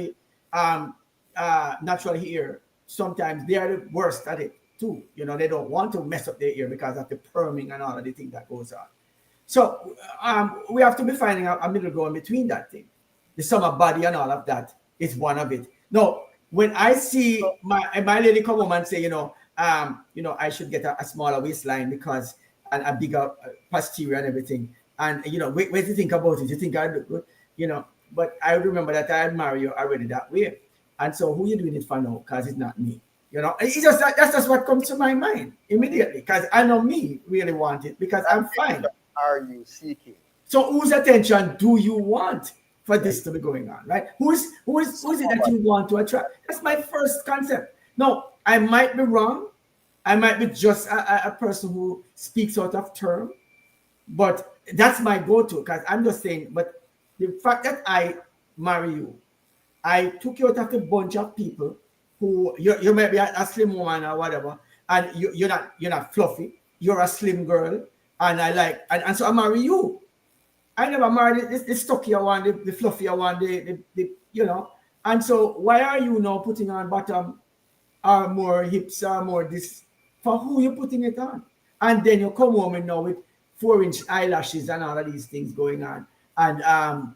hair, sometimes they are the worst at it too. They don't want to mess up their ear because of the perming and all of the thing that goes on. So we have to be finding a middle ground between that thing. The summer body and all of that is one of it. No, when I see my lady come home and say, I should get a smaller waistline because and a bigger posterior and everything. And where do you think about it? You think I look good? But I remember that I marry you already that way. And so who you doing it for now? Because it's not me. It's just that's just what comes to my mind immediately. Because I know me really want it because I'm fine. Are you seeking? So whose attention do you want for this to be going on, right? Who is it that you want to attract? That's my first concept. No, I might be wrong. I might be just a person who speaks out of term, but that's my go-to because I'm just saying. But the fact that I marry you, I took you out of a bunch of people who you might be a slim woman or whatever, and you're not fluffy. You're a slim girl, and I like and so I marry you. I never married the stockier one, the fluffier one, And so why are you now putting on bottom or more hips or more this? For who you putting it on? And then you come home and now with 4-inch eyelashes and all of these things going on. And I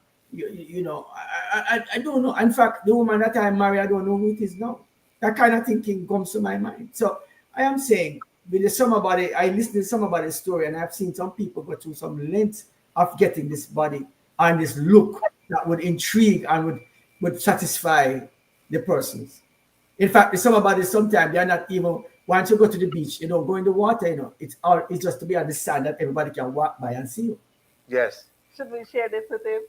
don't know. In fact, the woman that I marry, I don't know who it is now. That kind of thinking comes to my mind. So I am saying with the summer body, I listened to some about the story and I've seen some people go through some lengths of getting this body and this look that would intrigue and would satisfy the persons. In fact, the summer bodies sometimes they are not even once you go to the beach, go in the water, it's just to be on the sand that everybody can walk by and see you. Yes. Should we share this with him?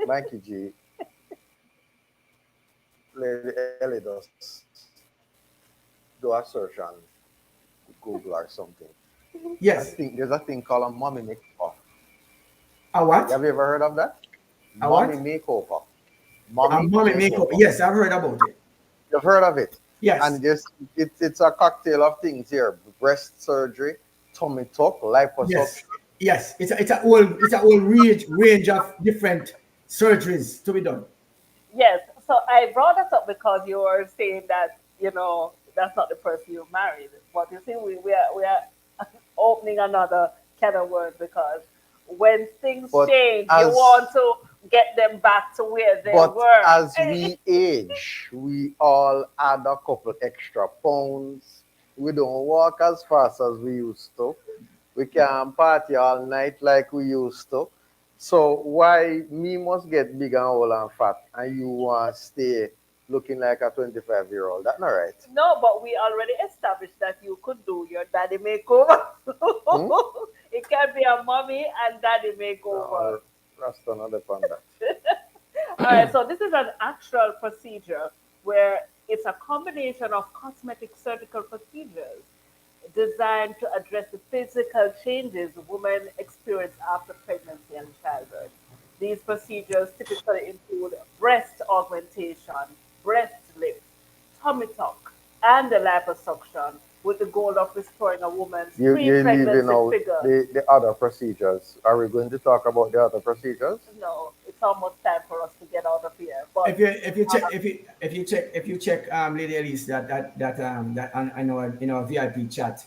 Mikey G, Lady Ellie does do a search on Google or something. Yes. I think there's a thing called a mommy makeover. A what? Have you ever heard of that? A mommy what? makeover. A mommy makeover. Yes, I've heard about it. You've heard of it? Yes. And it's a cocktail of things here: breast surgery, tummy tuck, liposuction. Yes. It's a whole range of different surgeries to be done. Yes. So I brought this up because you were saying that that's not the person you married. But you see, we are opening another can of worms because when things change, you want to get them back to where they But were. as we age, we all add a couple extra pounds. We don't walk as fast as we used to. We can't party all night like we used to. So why me must get big and old and fat and you want to stay looking like a 25-year-old? That's not right. No, but we already established that you could do your daddy makeover. It can be a mommy and daddy makeover. That's another fun. All right, so this is an actual procedure where it's a combination of cosmetic surgical procedures designed to address the physical changes women experience after pregnancy and childbirth. These procedures typically include breast augmentation, breast lift, tummy tuck, and the liposuction with the goal of restoring a woman's You're leaving pre-pregnancy out figure. the other procedures. Are we going to talk about the other procedures? No, it's almost time for us to get out of here. But If you check Lady Elise that I know in our VIP chat,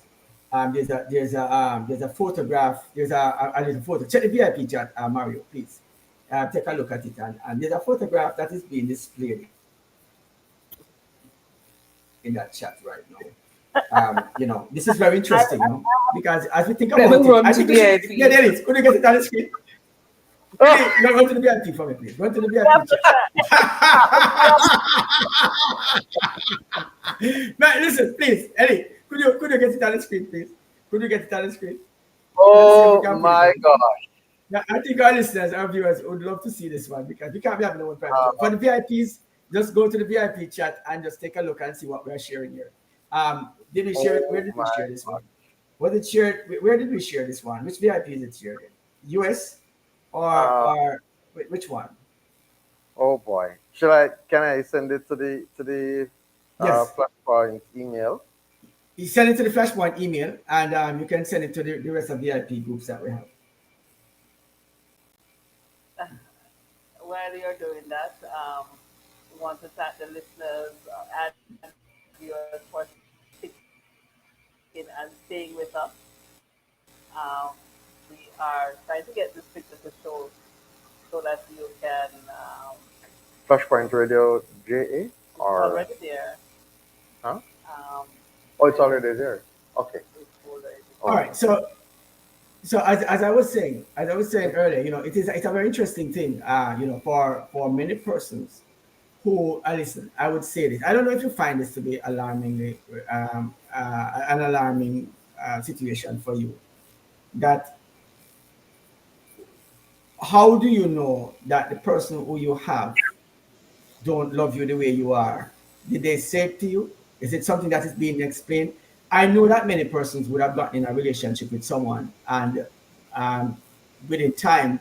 there's a photograph, there's a little photo. Check the VIP chat, Mario, please. Take a look at it, and there's a photograph that is being displayed in that chat right now. This is very interesting, because as we think about it, I think there it is. Could you get it on the screen? Go to the VIP for me, please. Go to the VIP chat. Man, listen, please, Eddie, could you get it on the screen, please? Could you get it on the screen? Oh my gosh. Now, I think our listeners, our viewers would love to see this one because we can't be having no one private. For the VIPs, just go to the VIP chat and just take a look and see what we're sharing here. Did we share it? Where did we share this one? Was it shared? Where did we share this one? Which VIP is it shared in? US or which one? Oh boy. Can I send it to the Yes. Flashpoint email? You send it to the Flashpoint email and you can send it to the rest of the VIP groups that we have. While you're doing that, we want to thank the listeners and viewers for sticking and staying with us. We are trying to get this picture to show so that you can Flashpoint Radio JA It's or already there. huh? Um, Oh, it's already there. Okay. All Oh, right. So as I was saying earlier, it's a very interesting thing, for many persons who, listen, I would say this. I don't know if you find this to be alarmingly, an alarming situation for you. That how do you know that the person who you have don't love you the way you are? Did they say it to you? Is it something that is being explained? I know that many persons would have gotten in a relationship with someone, and um, within time,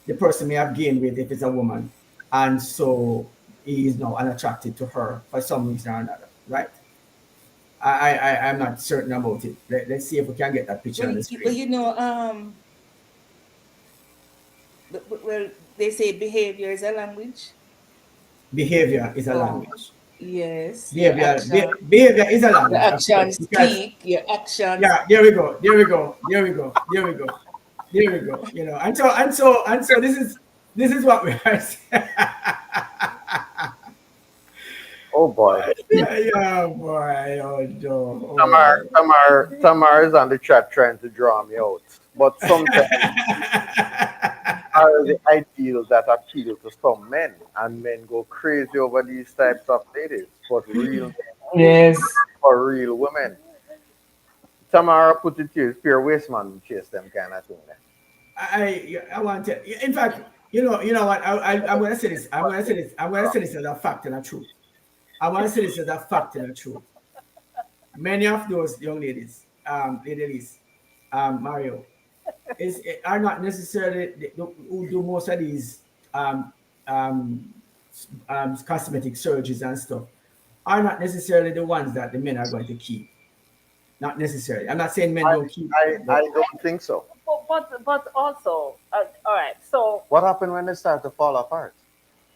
the person may have gained weight if it's a woman, and so he is now unattracted to her for some reason or another, right? I'm not certain about it. Let's see if we can get that picture Well, on the well, screen. well, they say behavior is a language. Behavior is a So language. yes, your action, Behavior is a your language, of course, actions because speak. Your actions. yeah, there we go, there we go, there we go, there we go, there we go. And so this is what we are saying. oh boy. Yeah, boy, oh Tamar, no, Tamar, Tamar is on the chat trying to draw me out. But sometimes are the ideals that appeal to some men, and men go crazy over these types of ladies. But real men go yes. for real women. Tamara put it to you, pure waste man chase them kind of thing. There. I want to. In fact, you know what? I'm going to say this. I'm going to say this. I'm going to say this as a fact and a truth. I want to say this as a fact and a truth. Many of those young ladies, ladies, Mario, are not necessarily who do most of these um, um, cosmetic surgeries and stuff. Are not necessarily the ones that the men are going to keep. Not necessarily. I'm not saying men don't keep, I but don't think so. but also, all right. So What happened when they start to fall apart?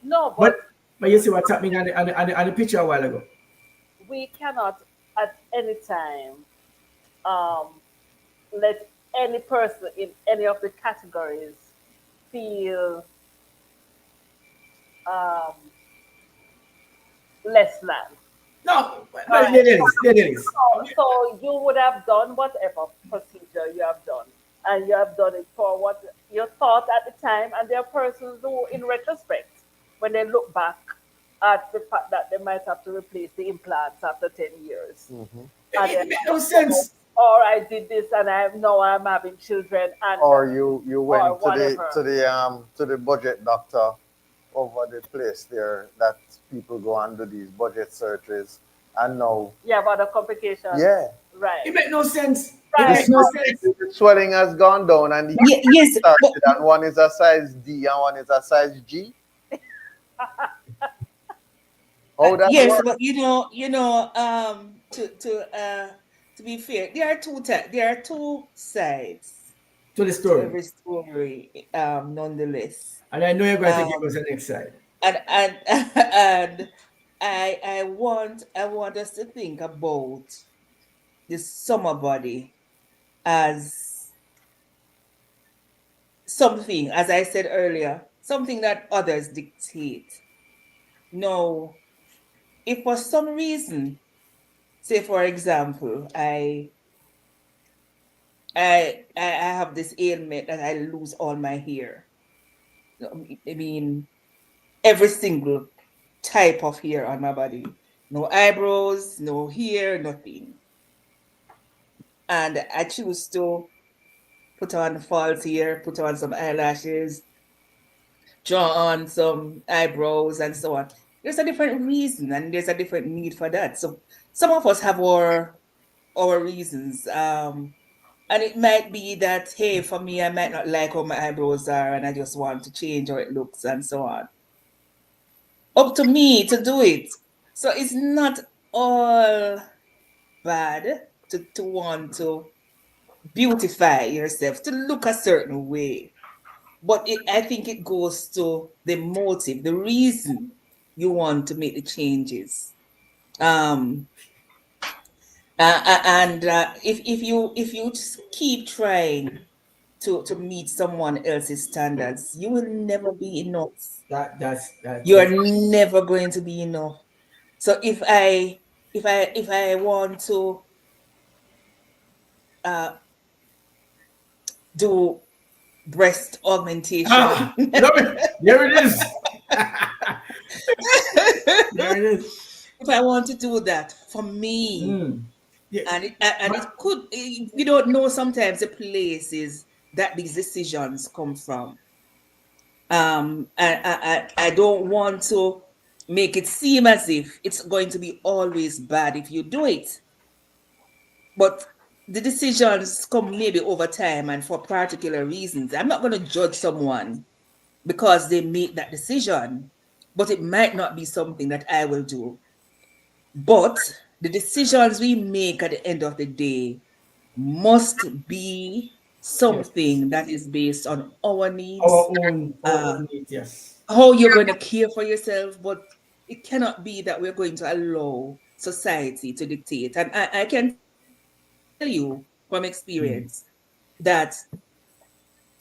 no, but but but you see what's happening on the picture a while ago. we cannot at any time um, let any person in any of the categories feel um, less than. No, All but right. there is. So you would have done whatever procedure you have done, and you have done it for what you thought at the time. And there are persons who, in retrospect, when they look back at the fact that they might have to replace the implants after 10 years, Hmm. and they're It makes like, no oh, sense. or I did this, and I'm having children, and Or you or went to the whatever. budget doctor over the place there that people go and do these budget surgeries, and now You have other complications, yeah, right? It makes no sense. It the, Right. makes no swell- sense. the swelling has gone down and the Yes, but started, and one is a size D and one is a size G. How that yes, work? but to be fair, there are two sides To the to story. every story, nonetheless. And I know you're going to give us Um, the next side. and and I want us to think about the summer body as something, as I said earlier, something that others dictate. No, if for some reason, say for example, I have this ailment and I lose all my hair. I mean, every single type of hair on my body. No eyebrows, no hair, nothing. And I choose to put on false hair, put on some eyelashes, draw on some eyebrows, and so on. There's a different reason and there's a different need for that. So some of us have our reasons. And it might be that, hey, for me, I might not like how my eyebrows are and I just want to change how it looks and so on. Up to me to do it. So it's not all bad to want to beautify yourself, to look a certain way. But I think it goes to the motive, the reason you want to make the changes. Um, and if you just keep trying to meet someone else's standards, you will never be enough. That's You are never going to be enough. So if I want to uh, do breast augmentation, love it. There it is. There it is. if I want to do that for me, Yeah. and it could, you don't know sometimes the places that these decisions come from. I don't want to make it seem as if it's going to be always bad if you do it. But the decisions come maybe over time and for particular reasons. I'm not going to judge someone because they make that decision, but it might not be something that I will do. But the decisions we make at the end of the day must be something that is based on our needs, Our own needs, yes. how you're going to care for yourself, but it cannot be that we're going to allow society to dictate. And I can tell you from experience that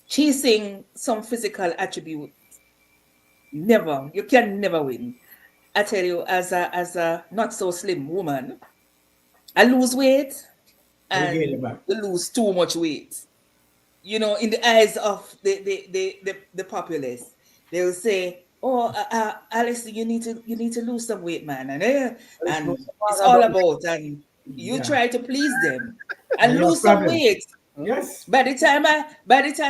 chasing some physical attribute, never, you can never win. I tell you, as a not so slim woman, I lose weight You gain it and back. lose too much weight. You know, in the eyes of the populace, they will say, "Oh, Alice, you need to lose some weight, man," and it's all about, and you try to please them And and you have lose some problems. weight. Yes. By the time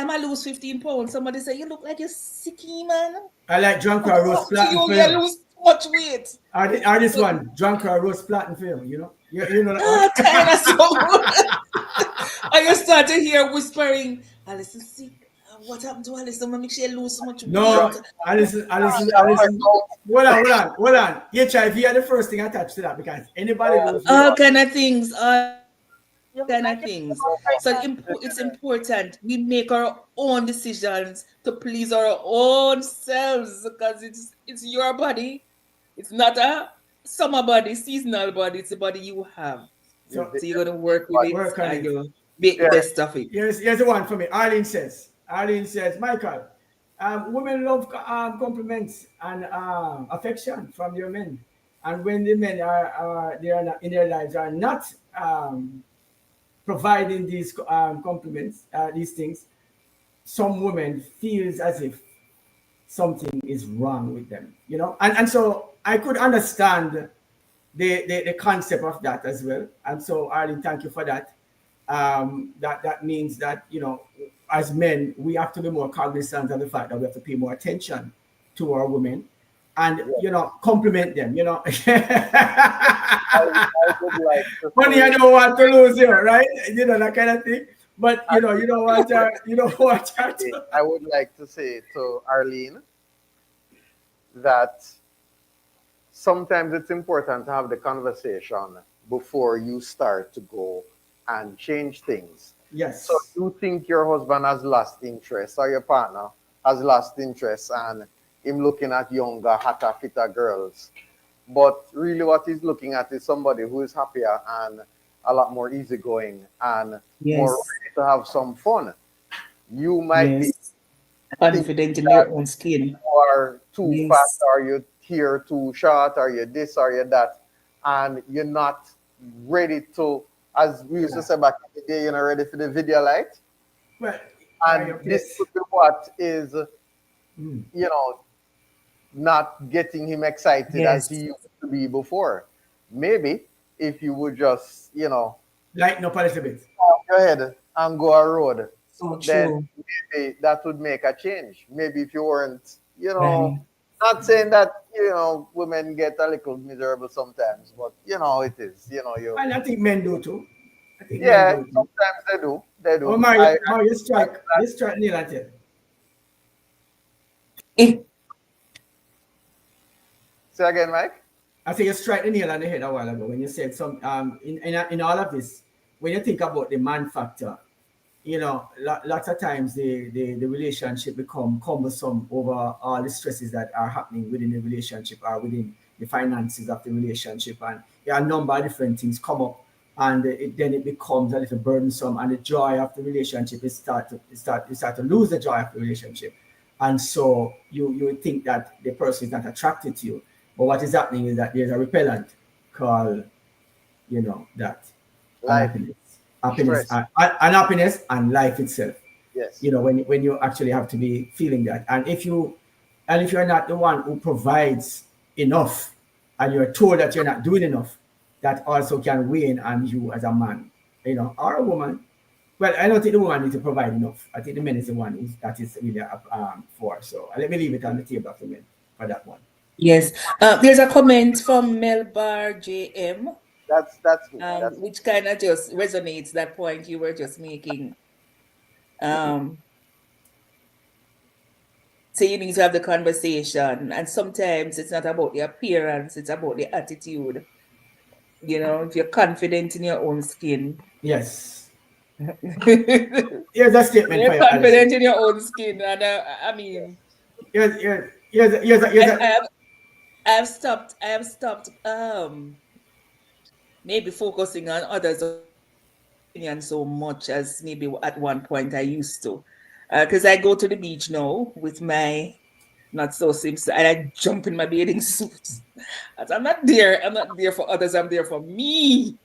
I lose 15 pounds, somebody say, "You look like you're sicky, man. I like drunk or What's roast up to platinum you? for You you. lose too much weight." Are this So, one drunk or roast platinum for you? You know, you know that one. kind of so. I just start to hear whispering, "Alison, sick. What happened to Alison? Make sure you lose so much weight." No, Alison. Hold on. HIV are the first thing attached to that because anybody lose weight. All kind of things. All You kind like of it things. right So now? it's important we make our own decisions to please our own selves because it's your body. It's not a summer body, seasonal body. It's the body you have. So So you're gonna work with it work on and it. you make the best of it. Here's the one for me. Arlene says, Michael, women love compliments and affection from your men. And when the men are they are not, in their lives are not providing these compliments, these things, some women feels as if something is wrong with them, you know. And so I could understand the concept of that as well. And so Arlene, thank you for that. That means that, you know, as men, we have to be more cognizant of the fact that we have to pay more attention to our women and, you know, compliment them, you know. I would like to Money, I don't want to lose you, right? You know, that kind of thing. But, you know, you don't want to. I would like to say to Arlene that sometimes it's important to have the conversation before you start to go and change things. Yes. So you think your husband has lost interest or your partner has lost interest and him looking at younger, hotter, fitter girls. But really what he's looking at is somebody who is happier and a lot more easygoing and more ready to have some fun. You might be confident in your own skin. You are too fat, or you're here too short, or you're this, or you're that, and you're not ready to, as we used to say back in the day, you're not ready for the video light. Well, and this could be what is, you know, not getting him excited as he used to be before. Maybe if you would just, you know, lighten up a little bit. Go ahead and go a road. So then maybe that would make a change. Maybe if you weren't, you know, not saying that, you know, women get a little miserable sometimes, but you know it is. You know, you. And I think men do too. Yeah, sometimes they do. They do. Oh, Mario, you strike Neil at it. Say again, Mike. I think you strike the nail on the head a while ago when you said some in all of this, when you think about the man factor, you know, lots of times the relationship become cumbersome over all the stresses that are happening within the relationship or within the finances of the relationship, and there are a number of different things come up and then it becomes a little burdensome, and the joy of the relationship is you start to lose the joy of the relationship, and so you would think that the person is not attracted to you, but what is happening is that there's a repellent called, that Life, unhappiness, stress. unhappiness, and life itself. Yes. When you actually have to be feeling that, and if you're not the one who provides enough, and you're told that you're not doing enough, that also can weigh in on you as a man, or a woman. Well, I don't think the woman needs to provide enough. I think the man is the one that is really for. So let me leave it on the table of the men for that one. Yes. There's a comment from Melbar JM, That's good. That's which kind of just resonates that point you were just making. So you need to have the conversation, and sometimes it's not about the appearance; it's about the attitude. If you're confident in your own skin. Yes. Here's a statement for You're you, Alison. confident in your own skin, and I mean, here's I have stopped maybe focusing on others' opinion so much as maybe at one point I used to, because I go to the beach now with my not so simple, and I jump in my bathing suit. As I'm not there. I'm not there for others. I'm there for me.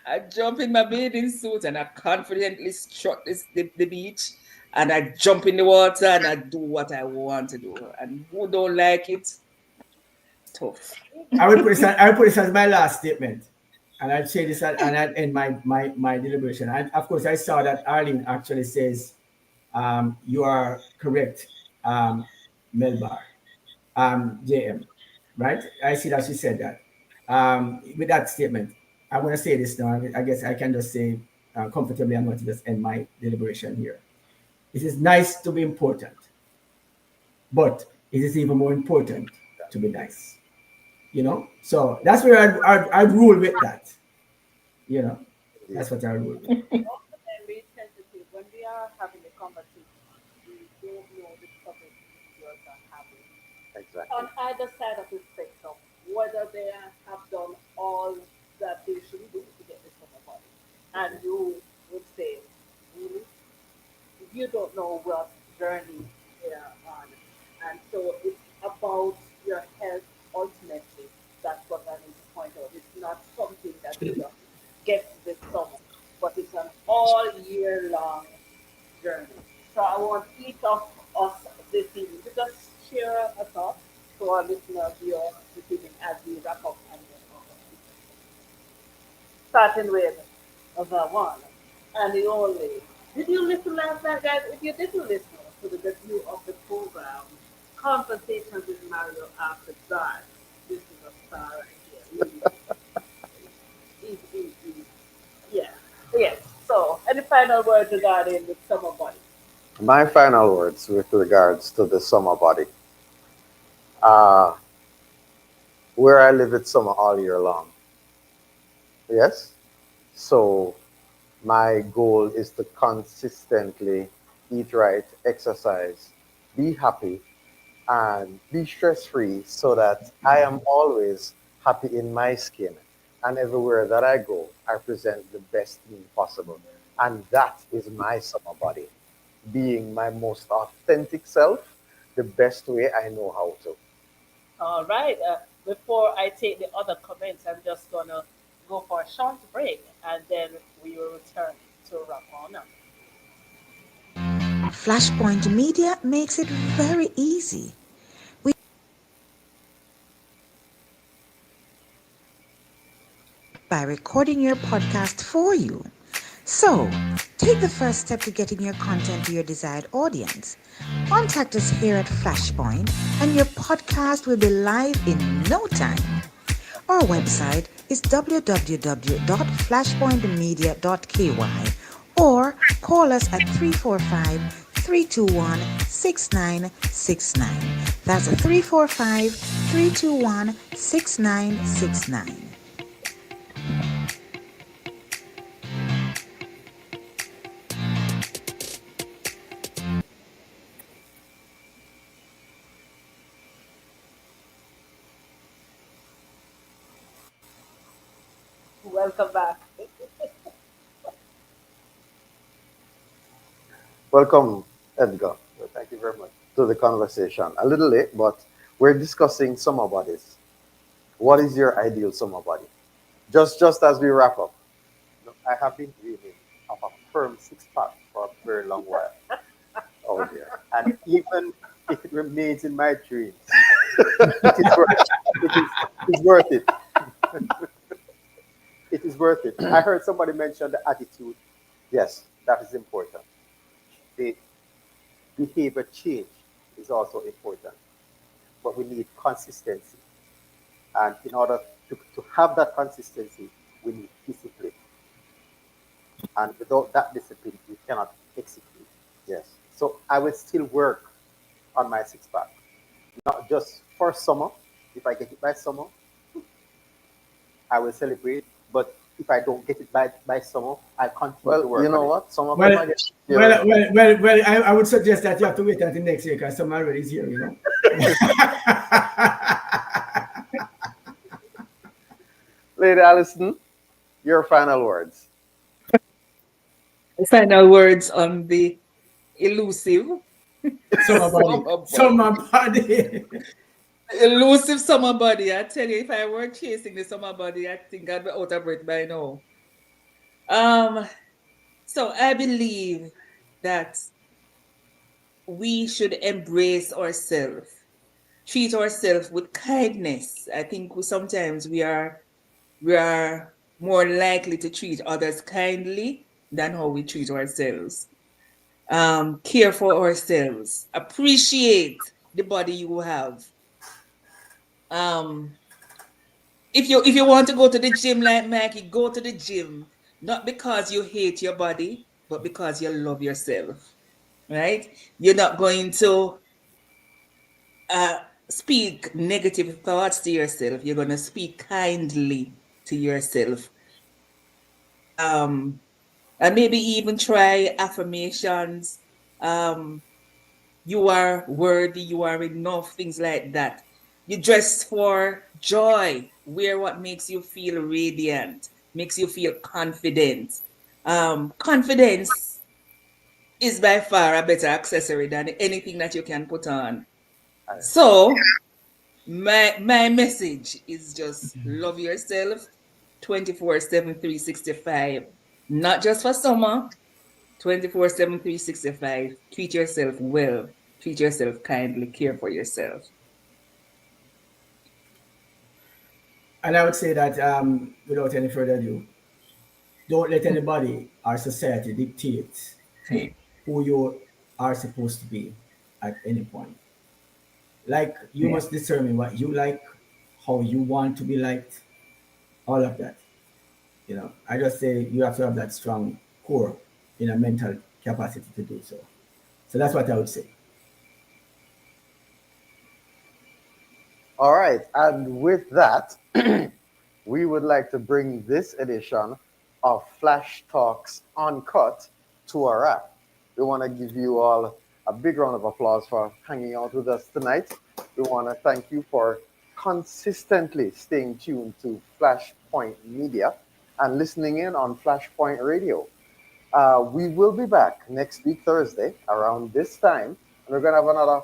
I jump in my bathing suit and I confidently strut the beach, and I jump in the water and I do what I want to do. And who don't like it? Tough. I will put this as my last statement, and I'll say this and I'll end my deliberation. And of course, I saw that Arlene actually says, "You are correct, Melbar, JM, right?" I see that she said that. With that statement, I'm going to say this now. I guess I can just say comfortably, I'm going to just end my deliberation here. It is nice to be important, but it is even more important to be nice. So that's where I'd rule with that. That's what I rule with. Also, then we tend to think when we are having a conversation, we don't know the trouble individuals are having exactly. on either side of the spectrum, whether they have done all that they should do to get this from the body. And you would say, really? You don't know what journey they are on. And so it's about your health ultimately. That's what I need to point out. It's not something that you just get this summer, but it's an all year long journey. So I want each of us this evening to just share a thought to our listeners here this evening as we wrap up and then starting with the one and the only. Did you listen last night, guys? If you didn't listen to the debut of the program, Conversations with Mario After Dark, this is a star right here. Yeah. Yes. So, any final words regarding the summer body? my final words with regards to the summer body. Uh, where I live, it's summer all year long. Yes. So my goal is to consistently eat right, exercise, be happy, and be stress free so that I am always happy in my skin. And everywhere that I go, I present the best me possible. And that is my summer body, being my most authentic self the best way I know how to. All right. Before I take the other comments, I'm just gonna go for a short break, and then we will return to wrap on up. Flashpoint Media makes it very easy. We by recording your podcast for you. So, take the first step to getting your content to your desired audience. Contact us here at Flashpoint, and your podcast will be live in no time. Our website is www.flashpointmedia.ky, or call us at 345-321-6969. That's 345-321-6969. Welcome back. Welcome, Edgar. Well, thank you very much to the conversation. A little late, but we're discussing summer bodies. What is your ideal summer body? Just as we wrap up, I have been dreaming of a firm six pack for a very long while out there, and even if it remains in my dreams, it is worth it is worth it. It is worth it. I heard somebody mention the attitude. Yes, that is important. The behavior change is also important, but we need consistency. And in order to have that consistency, we need discipline. And without that discipline, we cannot execute. Yes. So I will still work on my six pack, not just for summer. If I get it by summer, I will celebrate. But if I don't get it by summer, I continue to work. You know what? Some of them Well, I get. I would suggest that you have to wait until next year because summer already is here, you know. Lady Allison, your final words. Final words on the elusive Summer body. Elusive summer body. I tell you, if I were chasing the summer body, I think I'd be out of breath by now. So I believe that we should embrace ourselves, treat ourselves with kindness. I think sometimes we are more likely to treat others kindly than how we treat ourselves. Care for ourselves, appreciate the body you have. If you want to go to the gym like Maggie, go to the gym, not because you hate your body, but because you love yourself, right? You're not going to speak negative thoughts to yourself. You're going to speak kindly to yourself. And maybe even try affirmations. You are worthy, you are enough, things like that. You dress for joy, wear what makes you feel radiant, makes you feel confident. Confidence is by far a better accessory than anything that you can put on. So my message is just love yourself 24/7, 365. Not just for summer, 24/7, 365. Treat yourself well. Treat yourself kindly. Care for yourself. And I would say that without any further ado, don't let anybody or society dictate who you are supposed to be at any point. Like you must determine what you like, how you want to be liked, all of that. You know, I just say you have to have that strong core in a mental capacity to do so. So that's what I would say. All right. And with that, we would like to bring this edition of Flash Talks Uncut to a wrap. We want to give you all a big round of applause for hanging out with us tonight. We want to thank you for consistently staying tuned to Flashpoint Media and listening in on Flashpoint Radio. We will be back next week, Thursday, around this time, and we're going to have another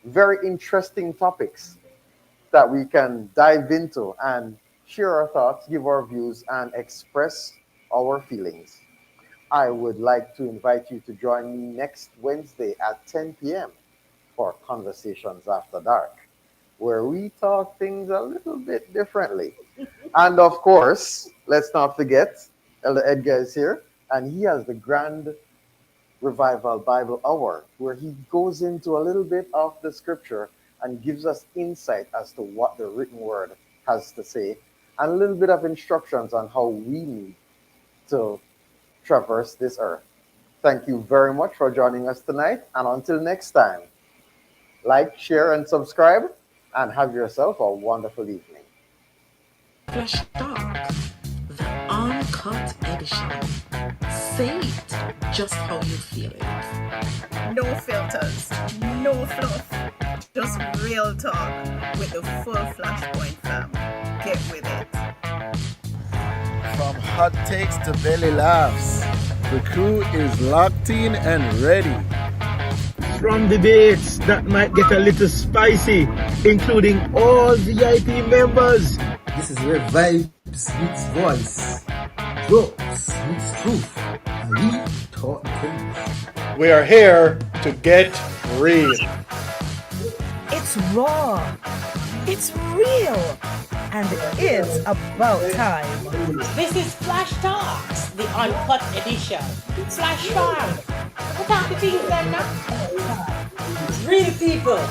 very interesting topics that we can dive into and share our thoughts, give our views, and express our feelings. I would like to invite you to join me next Wednesday at 10 p.m. for Conversations After Dark, where we talk things a little bit differently. And of course, let's not forget, Elder Edgar is here, and he has the Grand Revival Bible Hour, where he goes into a little bit of the scripture and gives us insight as to what the written word has to say, and a little bit of instructions on how we need to traverse this earth. Thank you very much for joining us tonight, and until next time, like, share, and subscribe, and have yourself a wonderful evening. Flash Talk, the uncut edition. Say it just how you feel it. No filters, no fluff, just real talk with the full Flashpoint fam. Get with it. From hot takes to belly laughs, the crew is locked in and ready. From debates that might get a little spicy, including all VIP members. This is where vibes meets voice, jokes meets truth, and we talk the truth. We are here to get real. It's raw. It's real. And it's about time. This is Flash Talks, the Uncut edition. Flash Farm. What are the things then now? Real people,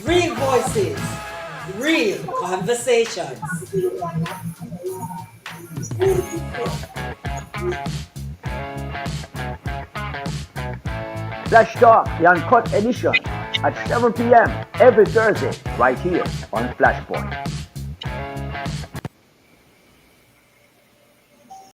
real voices, real conversations. Flash Talk, the Uncut edition, at 7 p.m. every Thursday, right here on Flashpoint.